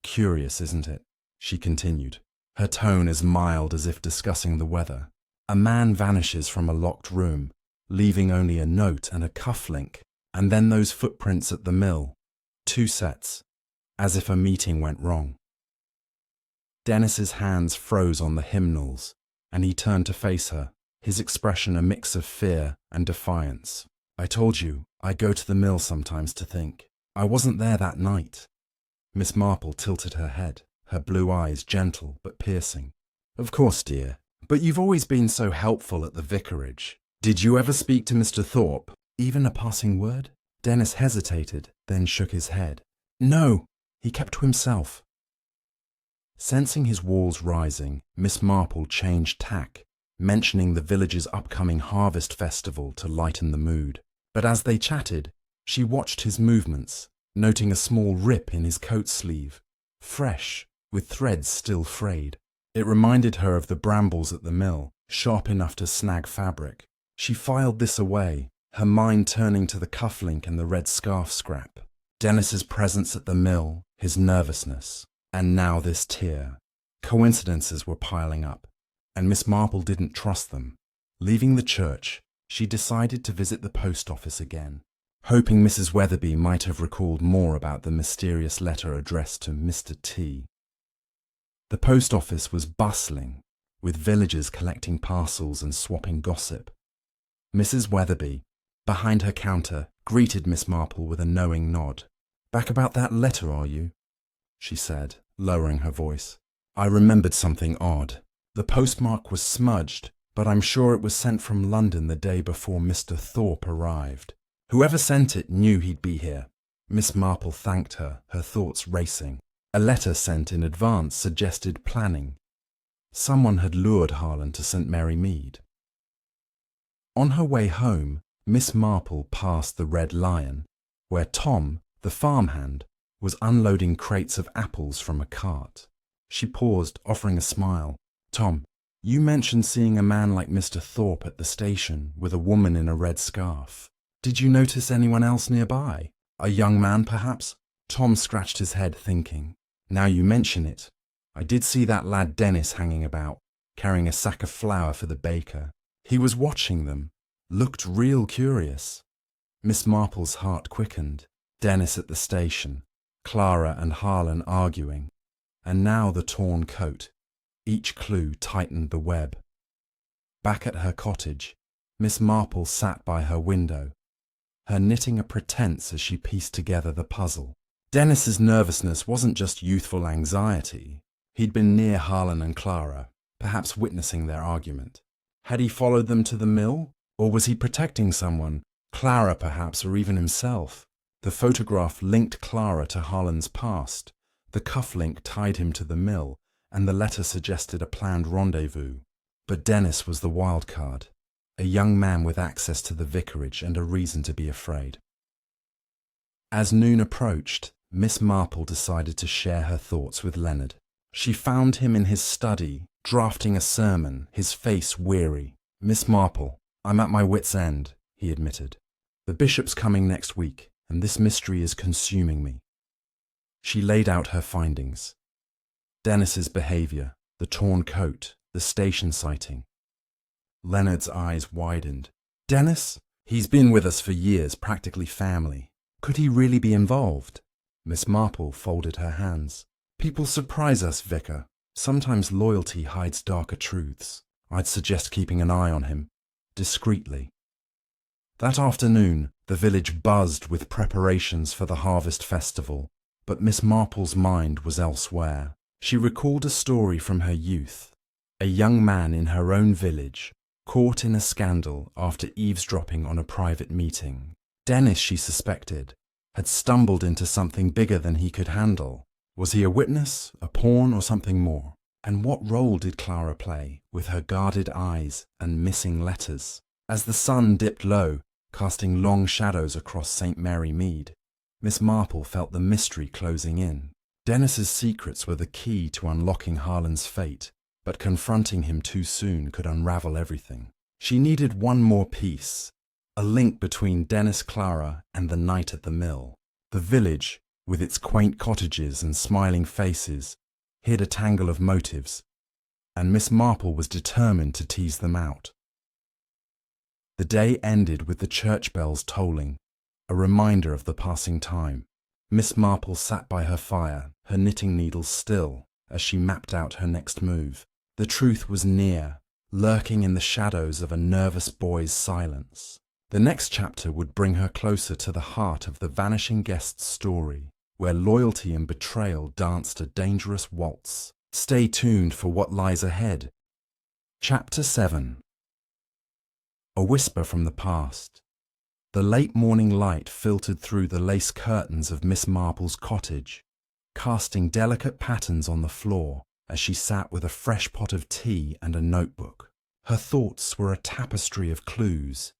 "Curious, isn't it?" she continued, her tone as mild as if discussing the weather. "A man vanishes from a locked room, leaving only a note and a cufflink, and then those footprints at the mill. 2 sets, as if a meeting went wrong." Dennis's hands froze on the hymnals, and he turned to face her, his expression a mix of fear and defiance. "I told you, I go to the mill sometimes to think. I wasn't there that night." Miss Marple tilted her head, her blue eyes gentle but piercing. "Of course, dear, but you've always been so helpful at the vicarage. Did you ever speak to Mr. Thorpe? Even a passing word?" Dennis hesitated, then shook his head. "No, he kept to himself." Sensing his walls rising, Miss Marple changed tack, mentioning the village's upcoming harvest festival to lighten the mood. But as they chatted, she watched his movements, noting a small rip in his coat sleeve, fresh, with threads still frayed. It reminded her of the brambles at the mill, sharp enough to snag fabric. She filed this away, her mind turning to the cufflink and the red scarf scrap. Dennis's presence at the mill, his nervousness, and now this tear. Coincidences were piling up, and Miss Marple didn't trust them. Leaving the church, she decided to visit the post office again, hoping Mrs. Weatherby might have recalled more about the mysterious letter addressed to Mr. T. The post office was bustling, with villagers collecting parcels and swapping gossip. Mrs. Weatherby, behind her counter, greeted Miss Marple with a knowing nod. "Back about that letter, are you?" she said, lowering her voice. "I remembered something odd. The postmark was smudged, but I'm sure it was sent from London the day before Mr. Thorpe arrived. Whoever sent it knew he'd be here." Miss Marple thanked her, her thoughts racing. A letter sent in advance suggested planning. Someone had lured Harlan to St. Mary Mead. On her way home, Miss Marple passed the Red Lion, where Tom, the farmhand, was unloading crates of apples from a cart. She paused, offering a smile. "Tom, you mentioned seeing a man like Mr. Thorpe at the station with a woman in a red scarf. Did you notice anyone else nearby? A young man, perhaps?" Tom scratched his head, thinking. "Now you mention it, I did see that lad Dennis hanging about, carrying a sack of flour for the baker. He was watching them, looked real curious." Miss Marple's heart quickened. Dennis at the station, Clara and Harlan arguing, and now the torn coat. Each clue tightened the web. Back at her cottage, Miss Marple sat by her window, her knitting a pretense as she pieced together the puzzle. Dennis's nervousness wasn't just youthful anxiety. He'd been near Harlan and Clara, perhaps witnessing their argument. Had he followed them to the mill? Or was he protecting someone? Clara, perhaps, or even himself? The photograph linked Clara to Harlan's past. The cufflink tied him to the mill, and the letter suggested a planned rendezvous. But Dennis was the wild card, a young man with access to the vicarage and a reason to be afraid. As noon approached, Miss Marple decided to share her thoughts with Leonard. She found him in his study, drafting a sermon, his face weary. "Miss Marple, I'm at my wit's end," he admitted. "The bishop's coming next week, and this mystery is consuming me." She laid out her findings. Dennis's behaviour, the torn coat, the station sighting. Leonard's eyes widened. Dennis? He's been with us for years, practically family. Could he really be involved? Miss Marple folded her hands. People surprise us, Vicar. Sometimes loyalty hides darker truths. I'd suggest keeping an eye on him, discreetly. That afternoon, the village buzzed with preparations for the harvest festival, but Miss Marple's mind was elsewhere. She recalled a story from her youth. A young man in her own village, caught in a scandal after eavesdropping on a private meeting. Dennis, she suspected, had stumbled into something bigger than he could handle. Was he a witness, a pawn, or something more? And what role did Clara play, with her guarded eyes and missing letters? As the sun dipped low, casting long shadows across St. Mary Mead, Miss Marple felt the mystery closing in. Dennis's secrets were the key to unlocking Harlan's fate, but confronting him too soon could unravel everything. She needed one more piece, a link between Dennis, Clara, and the night at the mill. The village, with its quaint cottages and smiling faces, hid a tangle of motives, and Miss Marple was determined to tease them out. The day ended with the church bells tolling, a reminder of the passing time. Miss Marple sat by her fire, her knitting needles still, as she mapped out her next move. The truth was near, lurking in the shadows of a nervous boy's silence. The next chapter would bring her closer to the heart of the vanishing guest's story, where loyalty and betrayal danced a dangerous waltz. Stay tuned for what lies ahead. Chapter 7. A whisper from the past. The late morning light filtered through the lace curtains of Miss Marple's cottage, casting delicate patterns on the floor as she sat with a fresh pot of tea and a notebook. Her thoughts were a tapestry of clues,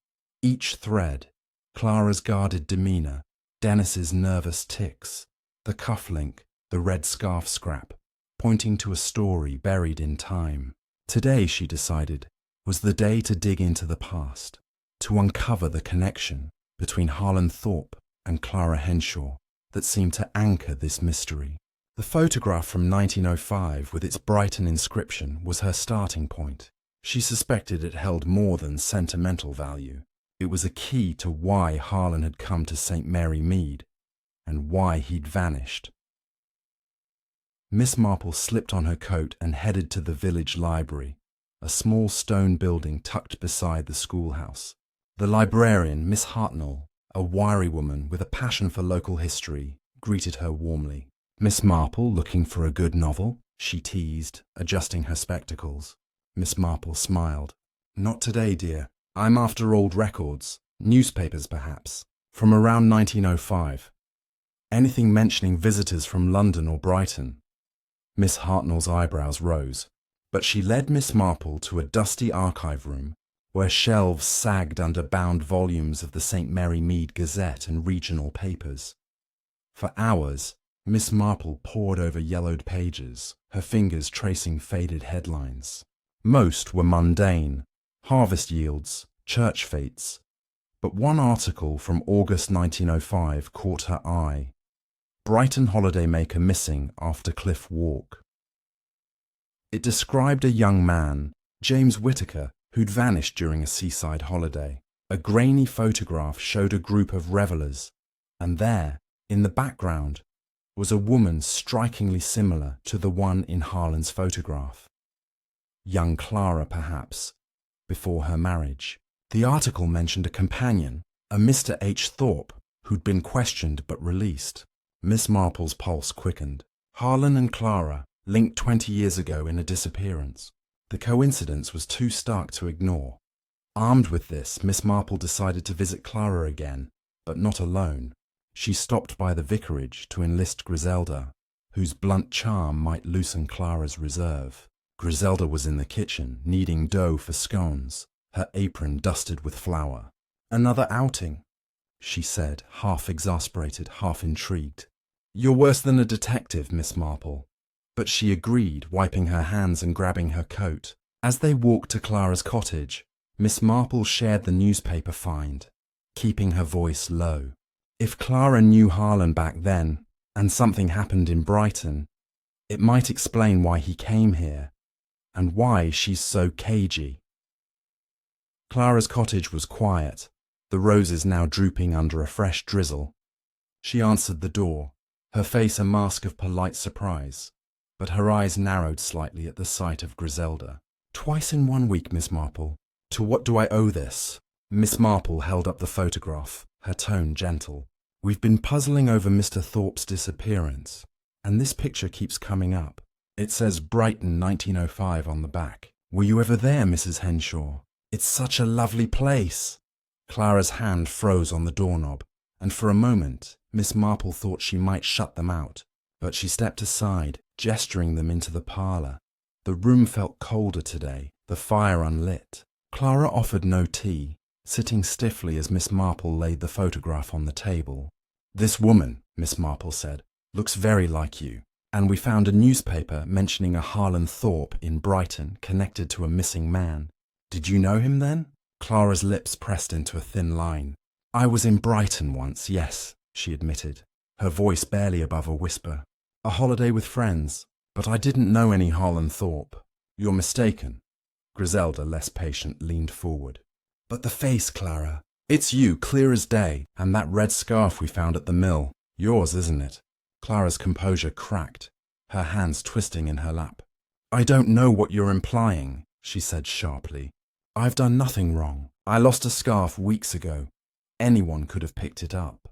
each thread, Clara's guarded demeanour, Dennis's nervous tics, the cufflink, the red scarf scrap, pointing to a story buried in time. Today, she decided, was the day to dig into the past, to uncover the connection between Harlan Thorpe and Clara Henshaw that seemed to anchor this mystery. The photograph from 1905 with its Brighton inscription was her starting point. She suspected it held more than sentimental value. It was a key to why Harlan had come to St. Mary Mead and why he'd vanished. Miss Marple slipped on her coat and headed to the village library, a small stone building tucked beside the schoolhouse. The librarian, Miss Hartnell, a wiry woman with a passion for local history, greeted her warmly. "Miss Marple looking for a good novel?" she teased, adjusting her spectacles. Miss Marple smiled. "Not today, dear. I'm after old records, newspapers perhaps, from around 1905. Anything mentioning visitors from London or Brighton." Miss Hartnell's eyebrows rose, but she led Miss Marple to a dusty archive room where shelves sagged under bound volumes of the St. Mary Mead Gazette and regional papers. For hours, Miss Marple pored over yellowed pages, her fingers tracing faded headlines. Most were mundane, harvest yields, church fates, but one article from August 1905 caught her eye. Brighton holidaymaker missing after cliff walk. It described a young man, James Whittaker, who'd vanished during a seaside holiday. A grainy photograph showed a group of revellers, and there, in the background, was a woman strikingly similar to the one in Harlan's photograph. Young Clara, perhaps, before her marriage. The article mentioned a companion, a Mr. H. Thorpe, who'd been questioned but released. Miss Marple's pulse quickened. Harlan and Clara, linked 20 years ago in a disappearance. The coincidence was too stark to ignore. Armed with this, Miss Marple decided to visit Clara again, but not alone. She stopped by the vicarage to enlist Griselda, whose blunt charm might loosen Clara's reserve. Griselda was in the kitchen, kneading dough for scones, her apron dusted with flour. "Another outing," she said, half exasperated, half intrigued. "You're worse than a detective, Miss Marple." But she agreed, wiping her hands and grabbing her coat. As they walked to Clara's cottage, Miss Marple shared the newspaper find, keeping her voice low. If Clara knew Harlan back then, and something happened in Brighton, it might explain why he came here, and why she's so cagey. Clara's cottage was quiet, the roses now drooping under a fresh drizzle. She answered the door, her face a mask of polite surprise, but her eyes narrowed slightly at the sight of Griselda. "Twice in 1 week, Miss Marple. To what do I owe this?" Miss Marple held up the photograph, her tone gentle. "We've been puzzling over Mr. Thorpe's disappearance, and this picture keeps coming up. It says Brighton 1905 on the back. Were you ever there, Mrs. Henshaw? It's such a lovely place." Clara's hand froze on the doorknob, and for a moment Miss Marple thought she might shut them out, but she stepped aside, gesturing them into the parlour. The room felt colder today, the fire unlit. Clara offered no tea, sitting stiffly as Miss Marple laid the photograph on the table. "This woman," Miss Marple said, "looks very like you, and we found a newspaper mentioning a Harlan Thorpe in Brighton connected to a missing man. Did you know him then?" Clara's lips pressed into a thin line. "I was in Brighton once, yes," she admitted, her voice barely above a whisper. "A holiday with friends, but I didn't know any Harlan Thorpe." "You're mistaken." Griselda, less patient, leaned forward. "But the face, Clara. It's you, clear as day, and that red scarf we found at the mill. Yours, isn't it?" Clara's composure cracked, her hands twisting in her lap. "I don't know what you're implying," she said sharply. "I've done nothing wrong. I lost a scarf weeks ago. Anyone could have picked it up."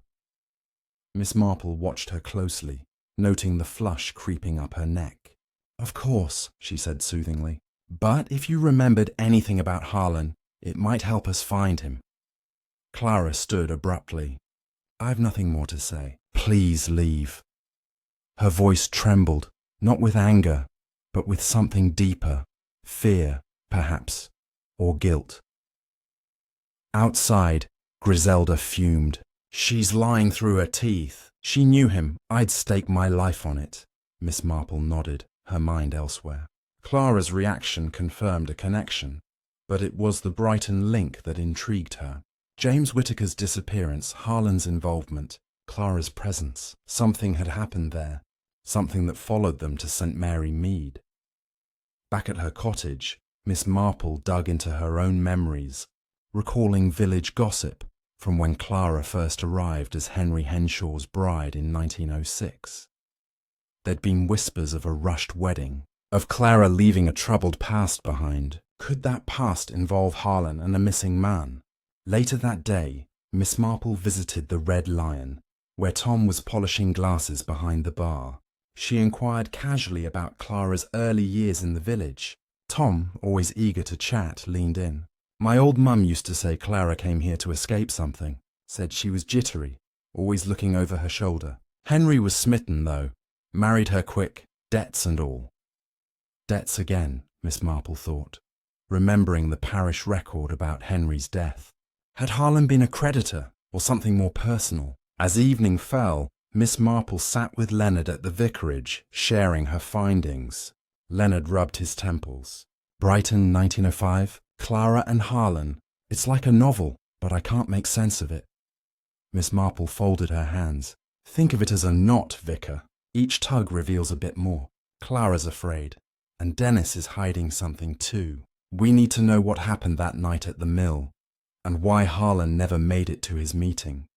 Miss Marple watched her closely, noting the flush creeping up her neck. "Of course," she said soothingly. "But if you remembered anything about Harlan, it might help us find him." Clara stood abruptly. "I've nothing more to say. Please leave." Her voice trembled, not with anger, but with something deeper, fear, perhaps, or guilt. Outside, Griselda fumed. "She's lying through her teeth. She knew him. I'd stake my life on it." Miss Marple nodded, her mind elsewhere. Clara's reaction confirmed a connection, but it was the Brighton link that intrigued her. James Whittaker's disappearance, Harlan's involvement, Clara's presence. Something had happened there, something that followed them to St. Mary Mead. Back at her cottage, Miss Marple dug into her own memories, recalling village gossip from when Clara first arrived as Henry Henshaw's bride in 1906. There'd been whispers of a rushed wedding, of Clara leaving a troubled past behind. Could that past involve Harlan and a missing man? Later that day, Miss Marple visited the Red Lion, where Tom was polishing glasses behind the bar. She inquired casually about Clara's early years in the village. Tom, always eager to chat, leaned in. "My old mum used to say Clara came here to escape something. Said she was jittery, always looking over her shoulder. Henry was smitten, though. Married her quick, debts and all." Debts again, Miss Marple thought, remembering the parish record about Henry's death. Had Harlan been a creditor, or something more personal? As evening fell, Miss Marple sat with Leonard at the vicarage, sharing her findings. Leonard rubbed his temples. "Brighton 1905, Clara and Harlan. It's like a novel, but I can't make sense of it." Miss Marple folded her hands. "Think of it as a knot, Vicar. Each tug reveals a bit more. Clara's afraid, and Dennis is hiding something too. We need to know what happened that night at the mill, and why Harlan never made it to his meeting."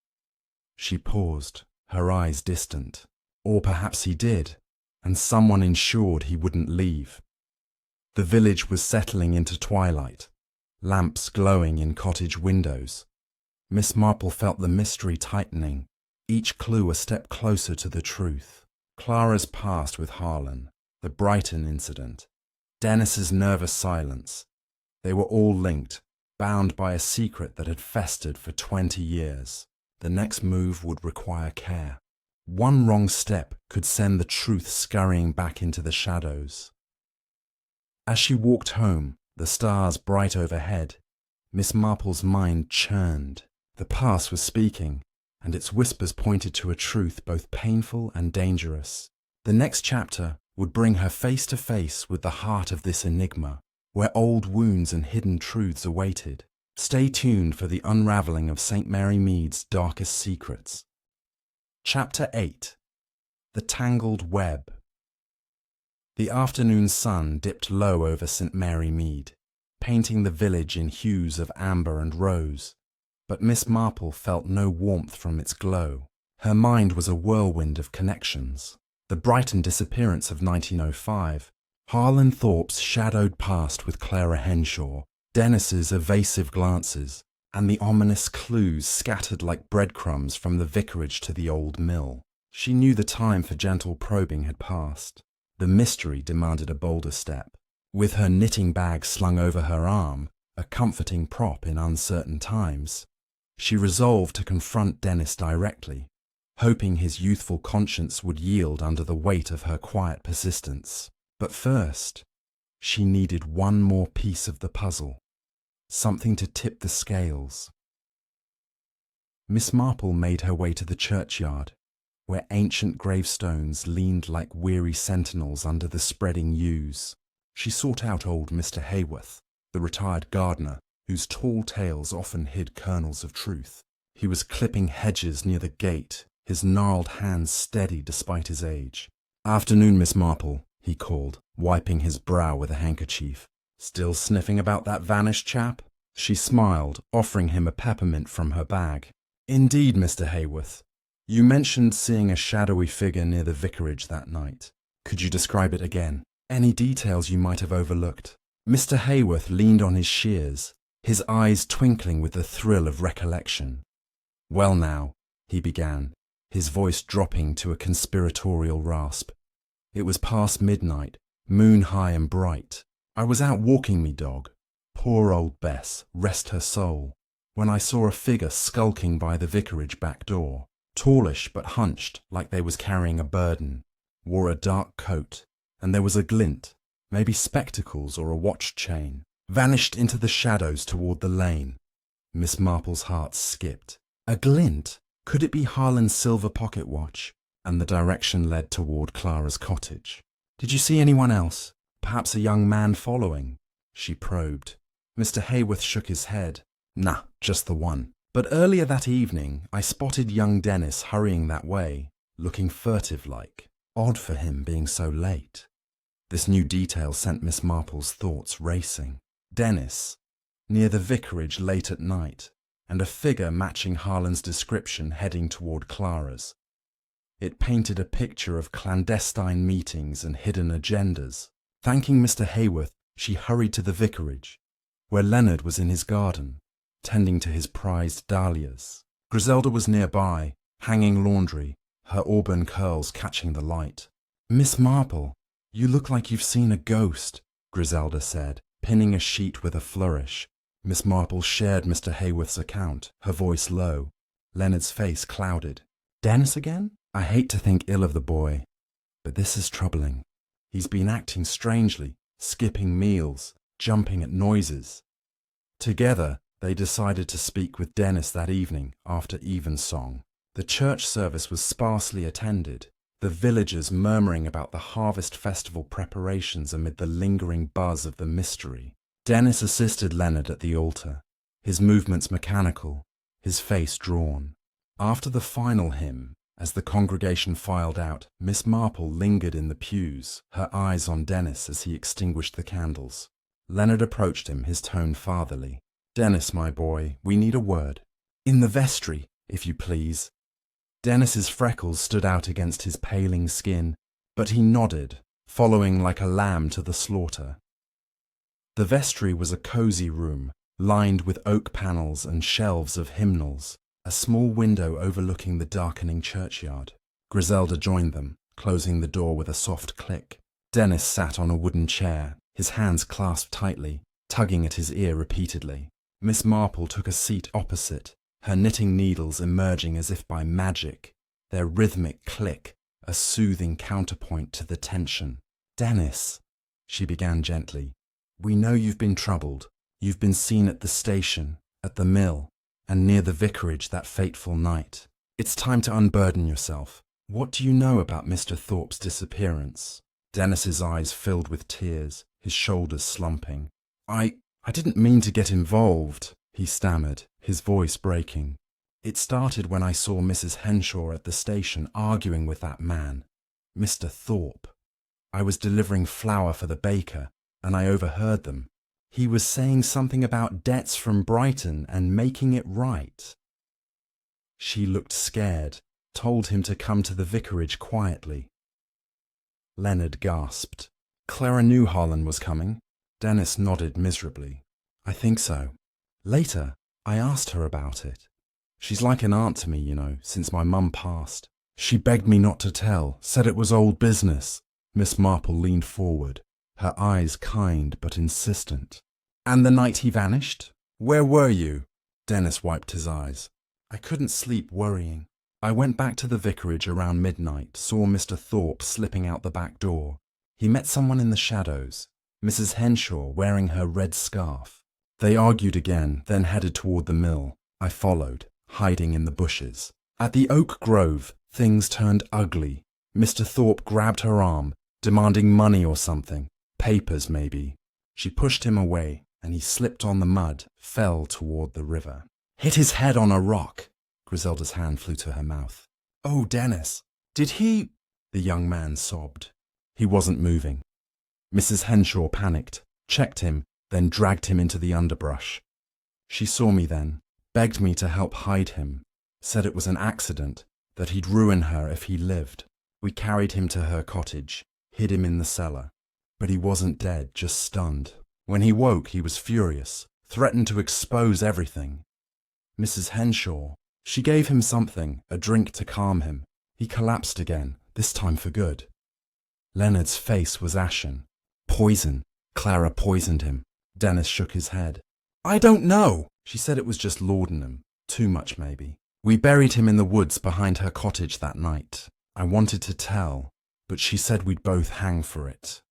She paused, her eyes distant. Or perhaps he did, and someone ensured he wouldn't leave. The village was settling into twilight, lamps glowing in cottage windows. Miss Marple felt the mystery tightening, each clue a step closer to the truth. Clara's past with Harlan, the Brighton incident, Dennis's nervous silence. They were all linked, bound by a secret that had festered for 20 years. The next move would require care. One wrong step could send the truth scurrying back into the shadows. As she walked home, the stars bright overhead, Miss Marple's mind churned. The past was speaking, and its whispers pointed to a truth both painful and dangerous. The next chapter would bring her face to face with the heart of this enigma, where old wounds and hidden truths awaited. Stay tuned for the unravelling of St. Mary Mead's darkest secrets. Chapter 8. The Tangled Web. The afternoon sun dipped low over St. Mary Mead, painting the village in hues of amber and rose. But Miss Marple felt no warmth from its glow. Her mind was a whirlwind of connections. The Brighton disappearance of 1905, Harlan Thorpe's shadowed past with Clara Henshaw, Dennis's evasive glances, and the ominous clues scattered like breadcrumbs from the vicarage to the old mill. She knew the time for gentle probing had passed. The mystery demanded a bolder step. With her knitting bag slung over her arm, a comforting prop in uncertain times, she resolved to confront Dennis directly, hoping his youthful conscience would yield under the weight of her quiet persistence. But first, she needed one more piece of the puzzle, something to tip the scales. Miss Marple made her way to the churchyard, where ancient gravestones leaned like weary sentinels under the spreading yews. She sought out old Mr. Hayworth, the retired gardener, whose tall tales often hid kernels of truth. He was clipping hedges near the gate, his gnarled hands steady despite his age. "Afternoon, Miss Marple," he called, wiping his brow with a handkerchief. "Still sniffing about that vanished chap?" She smiled, offering him a peppermint from her bag. "Indeed, Mr. Hayworth. You mentioned seeing a shadowy figure near the vicarage that night. Could you describe it again? Any details you might have overlooked?" Mr. Hayworth leaned on his shears, his eyes twinkling with the thrill of recollection. "Well now," he began, his voice dropping to a conspiratorial rasp. "It was past midnight, moon high and bright. I was out walking me dog, poor old Bess, rest her soul, when I saw a figure skulking by the vicarage back door, tallish but hunched like they was carrying a burden, wore a dark coat, and there was a glint, maybe spectacles or a watch chain, vanished into the shadows toward the lane." Miss Marple's heart skipped. A glint? Could it be Harlan's silver pocket watch? And the direction led toward Clara's cottage. "Did you see anyone else? Perhaps a young man following?" she probed. Mr. Hayworth shook his head. "Nah, just the one. But earlier that evening, I spotted young Dennis hurrying that way, looking furtive-like. Odd for him being so late." This new detail sent Miss Marple's thoughts racing. Dennis, near the vicarage late at night, and a figure matching Harlan's description heading toward Clara's. It painted a picture of clandestine meetings and hidden agendas. Thanking Mr. Hayworth, she hurried to the vicarage, where Leonard was in his garden, tending to his prized dahlias. Griselda was nearby, hanging laundry, her auburn curls catching the light. "Miss Marple, you look like you've seen a ghost," Griselda said, pinning a sheet with a flourish. Miss Marple shared Mr. Hayworth's account, her voice low. Leonard's face clouded. "Dennis again? I hate to think ill of the boy, but this is troubling. He's been acting strangely, skipping meals, jumping at noises." Together, they decided to speak with Dennis that evening after evensong. The church service was sparsely attended, the villagers murmuring about the harvest festival preparations amid the lingering buzz of the mystery. Dennis assisted Leonard at the altar, his movements mechanical, his face drawn. After the final hymn, as the congregation filed out, Miss Marple lingered in the pews, her eyes on Dennis as he extinguished the candles. Leonard approached him, his tone fatherly. "Dennis, my boy, we need a word. In the vestry, if you please." Dennis's freckles stood out against his paling skin, but he nodded, following like a lamb to the slaughter. The vestry was a cosy room, lined with oak panels and shelves of hymnals, a small window overlooking the darkening churchyard. Griselda joined them, closing the door with a soft click. Dennis sat on a wooden chair, his hands clasped tightly, tugging at his ear repeatedly. Miss Marple took a seat opposite, her knitting needles emerging as if by magic, their rhythmic click a soothing counterpoint to the tension. "Dennis," she began gently, "we know you've been troubled. You've been seen at the station, at the mill, and near the vicarage that fateful night. It's time to unburden yourself. What do you know about Mr. Thorpe's disappearance?" Dennis's eyes filled with tears, his shoulders slumping. I didn't mean to get involved," he stammered, his voice breaking. "It started when I saw Mrs. Henshaw at the station arguing with that man, Mr. Thorpe. I was delivering flour for the baker, and I overheard them. He was saying something about debts from Brighton and making it right. She looked scared, told him to come to the vicarage quietly. Leonard gasped. Clara knew Harlan was coming. Dennis nodded miserably. I think so. Later, I asked her about it. She's like an aunt to me, you know, since my mum passed. She begged me not to tell, said it was old business. Miss Marple leaned forward, her eyes kind but insistent. And the night he vanished? Where were you? Dennis wiped his eyes. I couldn't sleep worrying. I went back to the vicarage around midnight, saw Mr. Thorpe slipping out the back door. He met someone in the shadows, Mrs. Henshaw wearing her red scarf. They argued again, then headed toward the mill. I followed, hiding in the bushes. At the oak grove, things turned ugly. Mr. Thorpe grabbed her arm, demanding money or something. Papers, maybe. She pushed him away, and he slipped on the mud, fell toward the river. Hit his head on a rock. Griselda's hand flew to her mouth. Oh, Dennis, did he... The young man sobbed. He wasn't moving. Mrs. Henshaw panicked, checked him, then dragged him into the underbrush. She saw me then, begged me to help hide him, said it was an accident, that he'd ruin her if he lived. We carried him to her cottage, hid him in the cellar. But he wasn't dead, just stunned. When he woke, he was furious, threatened to expose everything. Mrs. Henshaw, she gave him something, a drink to calm him. He collapsed again, this time for good. Leonard's face was ashen. Poison. Clara poisoned him. Dennis shook his head. I don't know. She said it was just laudanum. Too much, maybe. We buried him in the woods behind her cottage that night. I wanted to tell, but she said we'd both hang for it.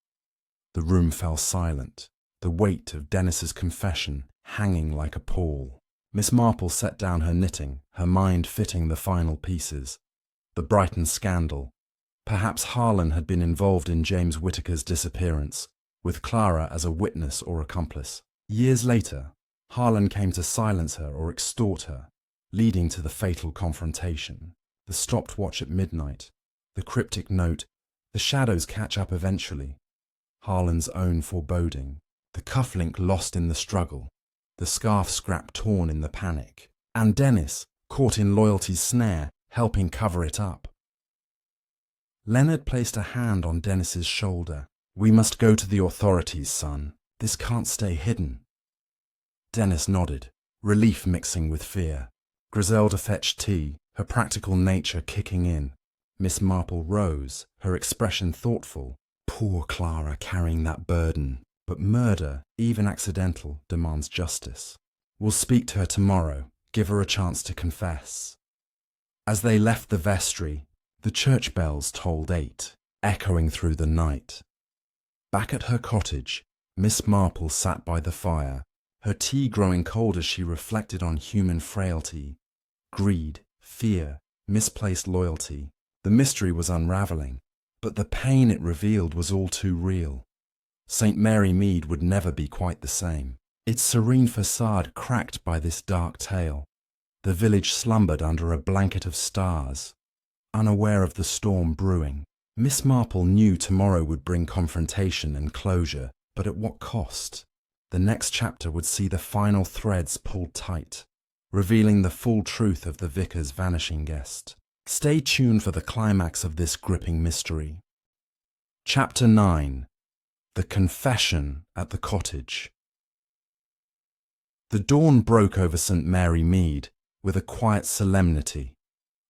The room fell silent, the weight of Dennis's confession hanging like a pall. Miss Marple set down her knitting, her mind fitting the final pieces. The Brighton scandal. Perhaps Harlan had been involved in James Whittaker's disappearance, with Clara as a witness or accomplice. Years later, Harlan came to silence her or extort her, leading to the fatal confrontation. The stopped watch at midnight, the cryptic note, the shadows catch up eventually. Harlan's own foreboding, the cufflink lost in the struggle, the scarf scrap torn in the panic, and Dennis, caught in loyalty's snare, helping cover it up. Leonard placed a hand on Dennis's shoulder. We must go to the authorities, son. This can't stay hidden. Dennis nodded, relief mixing with fear. Griselda fetched tea, her practical nature kicking in. Miss Marple rose, her expression thoughtful. Poor Clara carrying that burden. But murder, even accidental, demands justice. We'll speak to her tomorrow, give her a chance to confess. As they left the vestry, the church bells tolled 8, echoing through the night. Back at her cottage, Miss Marple sat by the fire, her tea growing cold as she reflected on human frailty, greed, fear, misplaced loyalty. The mystery was unraveling, but the pain it revealed was all too real. St. Mary Mead would never be quite the same, its serene facade cracked by this dark tale. The village slumbered under a blanket of stars, unaware of the storm brewing. Miss Marple knew tomorrow would bring confrontation and closure, but at what cost? The next chapter would see the final threads pulled tight, revealing the full truth of the vicar's vanishing guest. Stay tuned for the climax of this gripping mystery. Chapter 9. The Confession at the Cottage. The dawn broke over St. Mary Mead with a quiet solemnity,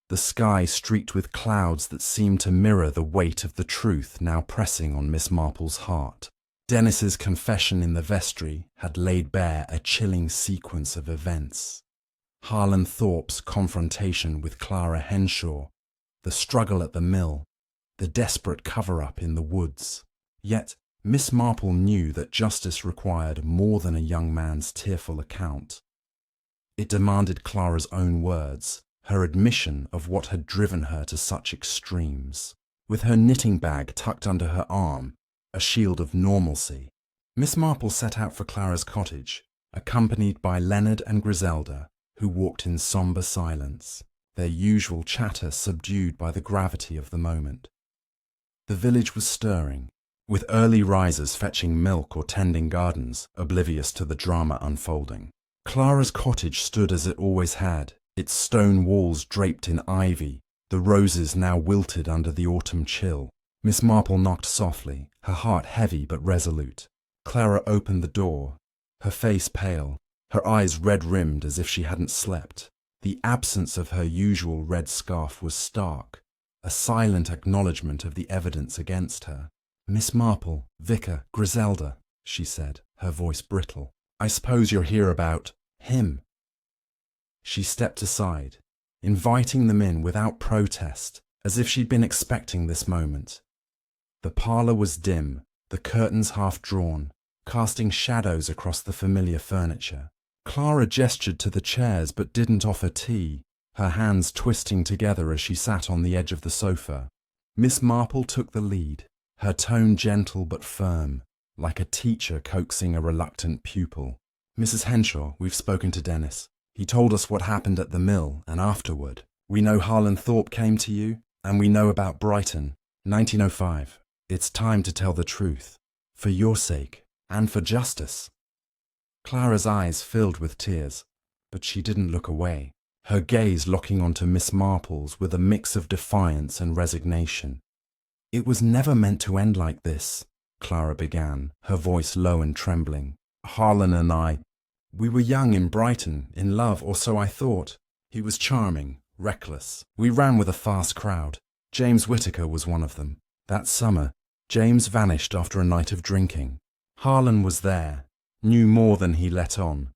the sky streaked with clouds that seemed to mirror the weight of the truth now pressing on Miss Marple's heart. Dennis's confession in the vestry had laid bare a chilling sequence of events. Harlan Thorpe's confrontation with Clara Henshaw, the struggle at the mill, the desperate cover-up in the woods. Yet Miss Marple knew that justice required more than a young man's tearful account. It demanded Clara's own words, her admission of what had driven her to such extremes. With her knitting bag tucked under her arm, a shield of normalcy, Miss Marple set out for Clara's cottage, accompanied by Leonard and Griselda, who walked in sombre silence, their usual chatter subdued by the gravity of the moment. The village was stirring. with early risers fetching milk or tending gardens, oblivious to the drama unfolding. Clara's cottage stood as it always had, its stone walls draped in ivy, the roses now wilted under the autumn chill. Miss Marple knocked softly, her heart heavy but resolute. Clara opened the door, her face pale, her eyes red-rimmed as if she hadn't slept. The absence of her usual red scarf was stark, a silent acknowledgement of the evidence against her. "Miss Marple, Vicar, Griselda," she said, her voice brittle. "I suppose you're here about him." She stepped aside, inviting them in without protest, as if she'd been expecting this moment. The parlour was dim, the curtains half drawn, casting shadows across the familiar furniture. Clara gestured to the chairs but didn't offer tea, her hands twisting together as she sat on the edge of the sofa. Miss Marple took the lead, her tone gentle but firm, like a teacher coaxing a reluctant pupil. "Mrs. Henshaw, we've spoken to Dennis. He told us what happened at the mill and afterward. We know Harlan Thorpe came to you, and we know about Brighton, 1905. It's time to tell the truth, for your sake, and for justice." Clara's eyes filled with tears, but she didn't look away, her gaze locking onto Miss Marple's with a mix of defiance and resignation. "It was never meant to end like this," Clara began, her voice low and trembling. "Harlan and we were young in Brighton, in love, or so I thought. He was charming, reckless. We ran with a fast crowd. James Whittaker was one of them. That summer, James vanished after a night of drinking. Harlan was there, knew more than he let on,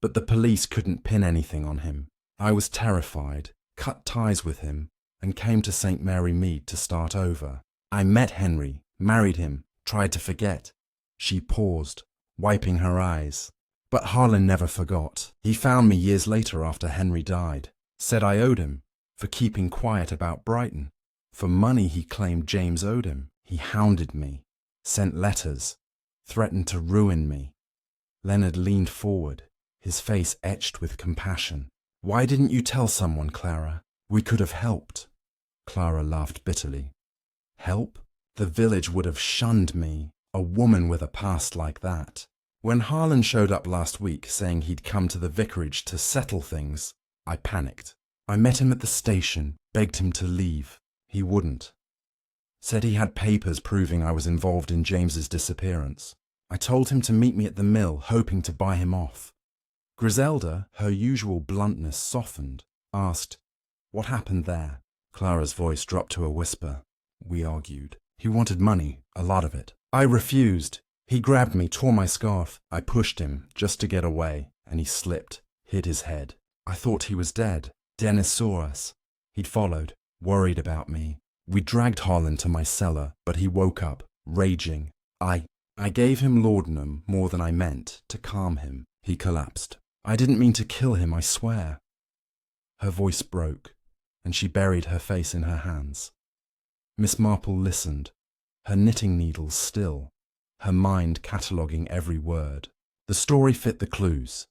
but the police couldn't pin anything on him. I was terrified, cut ties with him, and came to St. Mary Mead to start over. I met Henry, married him, tried to forget." She paused, wiping her eyes. "But Harlan never forgot. He found me years later after Henry died, said I owed him, for keeping quiet about Brighton. For money he claimed James owed him. He hounded me, sent letters, threatened to ruin me." Leonard leaned forward, his face etched with compassion. "Why didn't you tell someone, Clara? We could have helped." Clara laughed bitterly. "Help? The village would have shunned me, a woman with a past like that. When Harlan showed up last week saying he'd come to the vicarage to settle things, I panicked. I met him at the station, begged him to leave. He wouldn't. Said he had papers proving I was involved in James's disappearance. I told him to meet me at the mill, hoping to buy him off. Griselda, her usual bluntness softened, asked, 'What happened there?' Clara's voice dropped to a whisper. We argued. He wanted money, a lot of it. I refused. He grabbed me, tore my scarf. I pushed him, just to get away, and he slipped, hit his head. I thought he was dead. Dennis saw us. He'd followed, worried about me. We dragged Harlan to my cellar, but he woke up, raging. I gave him laudanum more than I meant, to calm him. He collapsed. I didn't mean to kill him, I swear." Her voice broke, and she buried her face in her hands. Miss Marple listened, her knitting needles still, her mind cataloguing every word. The story fit the clues.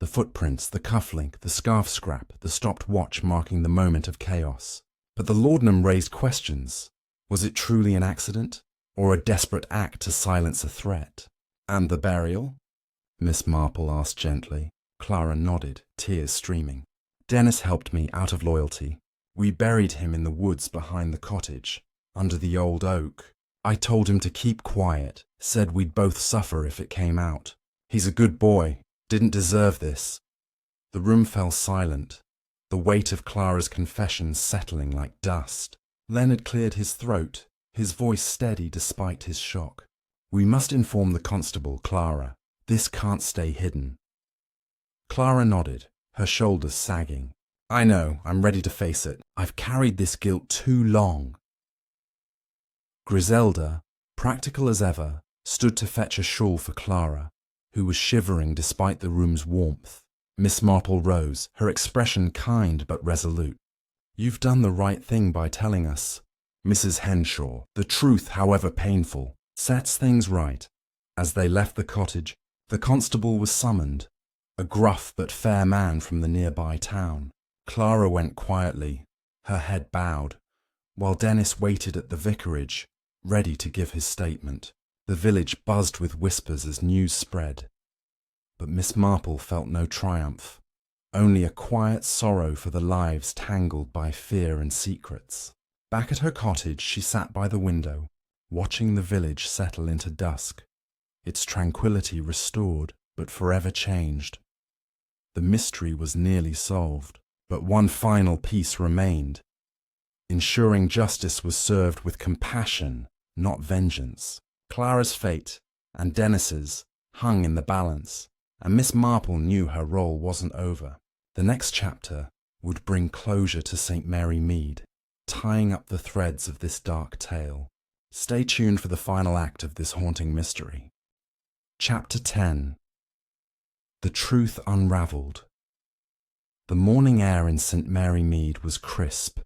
The footprints, the cufflink, the scarf scrap, the stopped watch marking the moment of chaos. But the laudanum raised questions. Was it truly an accident, or a desperate act to silence a threat? "And the burial?" Miss Marple asked gently. Clara nodded, tears streaming. "Dennis helped me out of loyalty. We buried him in the woods behind the cottage, under the old oak. I told him to keep quiet, said we'd both suffer if it came out. He's a good boy, didn't deserve this." The room fell silent, the weight of Clara's confession settling like dust. Leonard cleared his throat, his voice steady despite his shock. "We must inform the constable, Clara. This can't stay hidden." Clara nodded, her shoulders sagging. "I know, I'm ready to face it. I've carried this guilt too long." Griselda, practical as ever, stood to fetch a shawl for Clara, who was shivering despite the room's warmth. Miss Marple rose, her expression kind but resolute. "You've done the right thing by telling us, Mrs. Henshaw. The truth, however painful, sets things right." As they left the cottage, the constable was summoned, a gruff but fair man from the nearby town. Clara went quietly, her head bowed, while Dennis waited at the vicarage, ready to give his statement. The village buzzed with whispers as news spread. But Miss Marple felt no triumph, only a quiet sorrow for the lives tangled by fear and secrets. Back at her cottage, she sat by the window, watching the village settle into dusk, its tranquility restored but forever changed. The mystery was nearly solved, but one final piece remained, ensuring justice was served with compassion, not vengeance. Clara's fate and Dennis's hung in the balance, and Miss Marple knew her role wasn't over. The next chapter would bring closure to St. Mary Mead, tying up the threads of this dark tale. Stay tuned for the final act of this haunting mystery. Chapter 10. The Truth Unravelled. The morning air in St. Mary Mead was crisp,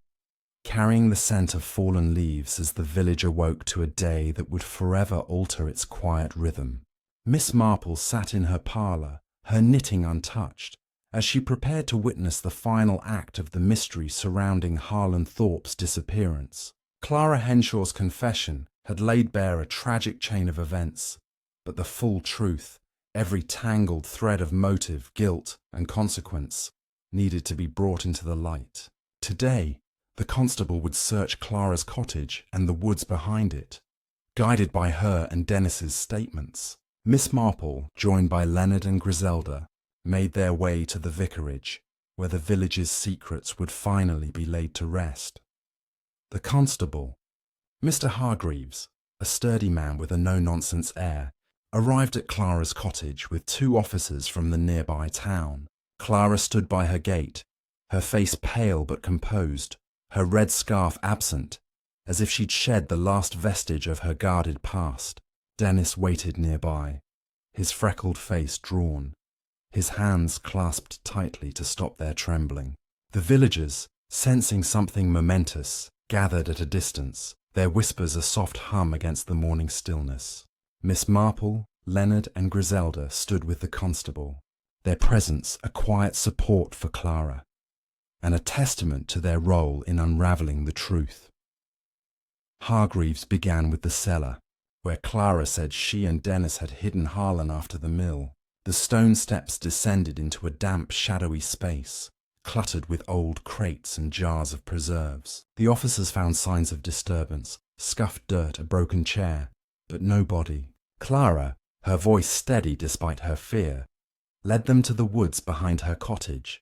carrying the scent of fallen leaves as the village awoke to a day that would forever alter its quiet rhythm. Miss Marple sat in her parlour, her knitting untouched, as she prepared to witness the final act of the mystery surrounding Harlan Thorpe's disappearance. Clara Henshaw's confession had laid bare a tragic chain of events, but the full truth, every tangled thread of motive, guilt, and consequence, needed to be brought into the light. Today, the constable would search Clara's cottage and the woods behind it, guided by her and Dennis's statements. Miss Marple, joined by Leonard and Griselda, made their way to the vicarage, where the village's secrets would finally be laid to rest. The constable, Mr. Hargreaves, a sturdy man with a no-nonsense air, arrived at Clara's cottage with 2 officers from the nearby town. Clara stood by her gate, her face pale but composed, her red scarf absent, as if she'd shed the last vestige of her guarded past. Dennis waited nearby, his freckled face drawn, his hands clasped tightly to stop their trembling. The villagers, sensing something momentous, gathered at a distance, their whispers a soft hum against the morning stillness. Miss Marple, Leonard and Griselda stood with the constable, their presence a quiet support for Clara, and a testament to their role in unravelling the truth. Hargreaves began with the cellar, where Clara said she and Dennis had hidden Harlan after the mill. The stone steps descended into a damp, shadowy space, cluttered with old crates and jars of preserves. The officers found signs of disturbance, scuffed dirt, a broken chair, but no body. Clara, her voice steady despite her fear, led them to the woods behind her cottage,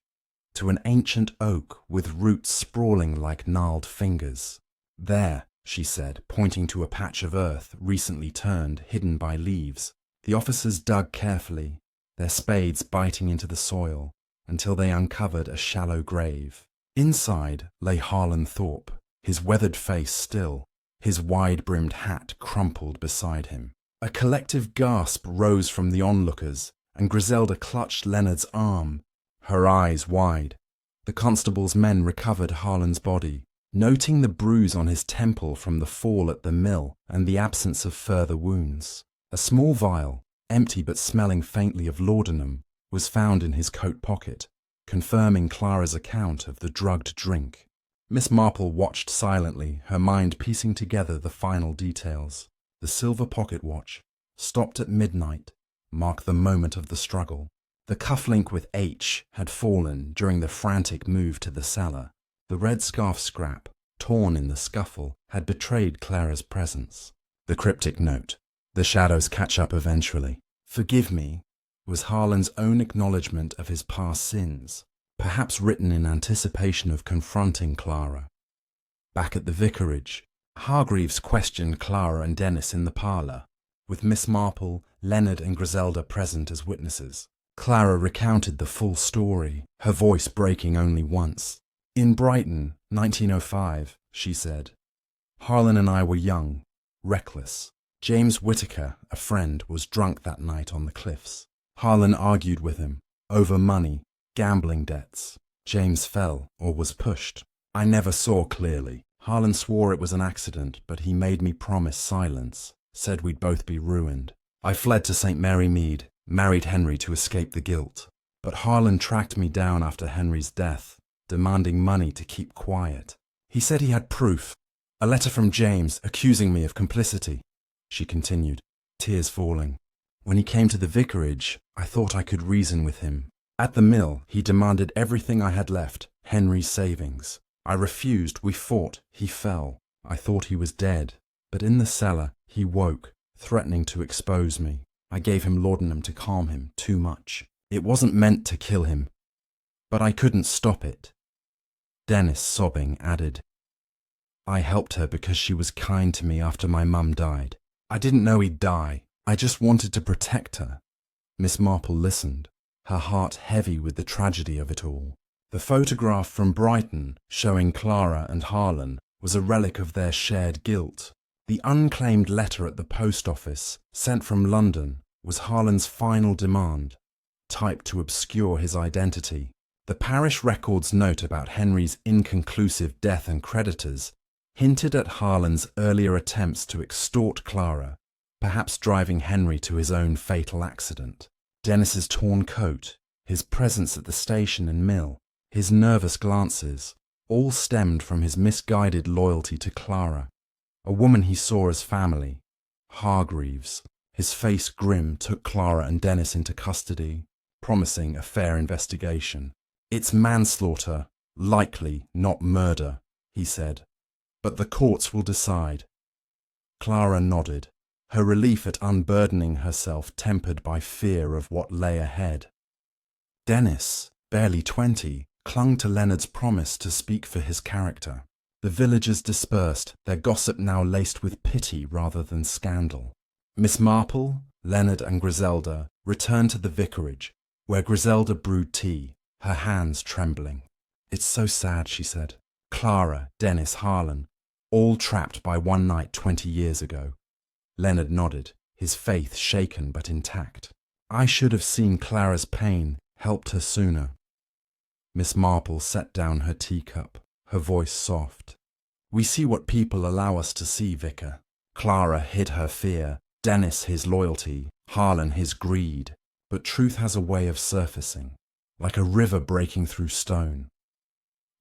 to an ancient oak with roots sprawling like gnarled fingers. There, she said, pointing to a patch of earth recently turned, hidden by leaves. The officers dug carefully, their spades biting into the soil, until they uncovered a shallow grave. Inside lay Harlan Thorpe, his weathered face still, his wide-brimmed hat crumpled beside him. A collective gasp rose from the onlookers, and Griselda clutched Leonard's arm, her eyes wide. The constable's men recovered Harlan's body, noting the bruise on his temple from the fall at the mill and the absence of further wounds. A small vial, empty but smelling faintly of laudanum, was found in his coat pocket, confirming Clara's account of the drugged drink. Miss Marple watched silently, her mind piecing together the final details. The silver pocket watch, stopped at midnight, marked the moment of the struggle. The cufflink with H had fallen during the frantic move to the cellar. The red scarf scrap, torn in the scuffle, had betrayed Clara's presence. The cryptic note, "The shadows catch up eventually. Forgive me," was Harlan's own acknowledgement of his past sins, perhaps written in anticipation of confronting Clara. Back at the vicarage, Hargreaves questioned Clara and Dennis in the parlour, with Miss Marple, Leonard and Griselda present as witnesses. Clara recounted the full story, her voice breaking only once. "In Brighton, 1905, she said, "Harlan and I were young, reckless. James Whitaker, a friend, was drunk that night on the cliffs. Harlan argued with him, over money, gambling debts. James fell, or was pushed. I never saw clearly. Harlan swore it was an accident, but he made me promise silence, said we'd both be ruined. I fled to St. Mary Mead, married Henry to escape the guilt. But Harlan tracked me down after Henry's death, demanding money to keep quiet. He said he had proof, A letter from James accusing me of complicity, she continued, tears falling. When he came to the vicarage, I thought I could reason with him. At the mill, he demanded everything I had left, Henry's savings. I refused, we fought, he fell. I thought he was dead. But in the cellar, he woke, threatening to expose me. I gave him laudanum to calm him, too much. It wasn't meant to kill him. But I couldn't stop it. Dennis, sobbing, added, I helped her because she was kind to me after my mum died. I didn't know he'd die. I just wanted to protect her. Miss Marple listened, her heart heavy with the tragedy of it all. The photograph from Brighton showing Clara and Harlan was a relic of their shared guilt. The unclaimed letter at the post office, sent from London, was Harlan's final demand, typed to obscure his identity. The parish record's note about Henry's inconclusive death and creditors hinted at Harlan's earlier attempts to extort Clara, perhaps driving Henry to his own fatal accident. Dennis's torn coat, his presence at the station and mill, his nervous glances, all stemmed from his misguided loyalty to Clara, a woman he saw as family. Hargreaves, his face grim, took Clara and Dennis into custody, promising a fair investigation. It's manslaughter, likely not murder, he said, but the courts will decide. Clara nodded, her relief at unburdening herself tempered by fear of what lay ahead. Dennis, barely 20, clung to Leonard's promise to speak for his character. The villagers dispersed, their gossip now laced with pity rather than scandal. Miss Marple, Leonard and Griselda returned to the vicarage, where Griselda brewed tea, her hands trembling. It's so sad, she said. Clara, Dennis, Harlan, all trapped by one night 20 years ago. Leonard nodded, his faith shaken but intact. I should have seen Clara's pain, helped her sooner. Miss Marple set down her teacup, her voice soft. We see what people allow us to see, Vicar. Clara hid her fear, Dennis his loyalty, Harlan his greed. But truth has a way of surfacing, like a river breaking through stone.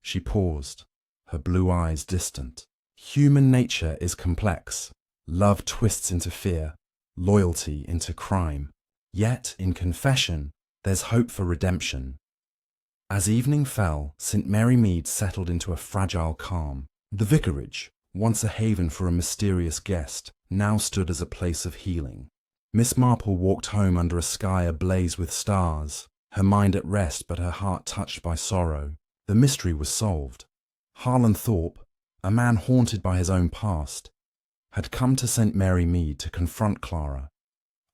She paused, her blue eyes distant. Human nature is complex. Love twists into fear, loyalty into crime. Yet, in confession, there's hope for redemption. As evening fell, St. Mary Mead settled into a fragile calm. The vicarage, once a haven for a mysterious guest, now stood as a place of healing. Miss Marple walked home under a sky ablaze with stars, her mind at rest but her heart touched by sorrow. The mystery was solved. Harlan Thorpe, a man haunted by his own past, had come to St. Mary Mead to confront Clara,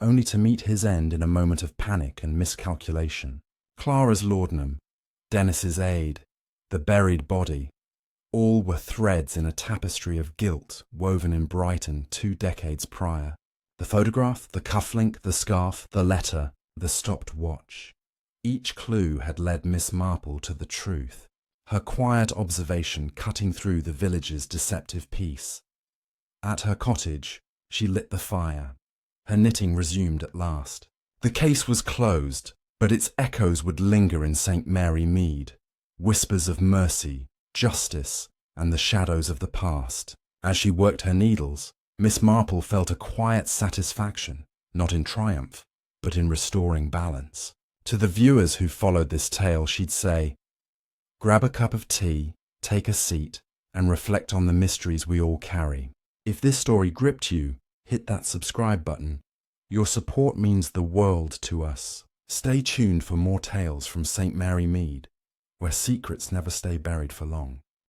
only to meet his end in a moment of panic and miscalculation. Clara's laudanum, Dennis's aid, the buried body, all were threads in a tapestry of guilt woven in Brighton 2 decades prior. The photograph, the cufflink, the scarf, the letter, the stopped watch. Each clue had led Miss Marple to the truth, her quiet observation cutting through the village's deceptive peace. At her cottage, she lit the fire. Her knitting resumed at last. The case was closed, but its echoes would linger in St. Mary Mead, whispers of mercy, justice, and the shadows of the past. As she worked her needles, Miss Marple felt a quiet satisfaction, not in triumph, but in restoring balance. To the viewers who followed this tale, she'd say, grab a cup of tea, take a seat, and reflect on the mysteries we all carry. If this story gripped you, hit that subscribe button. Your support means the world to us. Stay tuned for more tales from St. Mary Mead, where secrets never stay buried for long.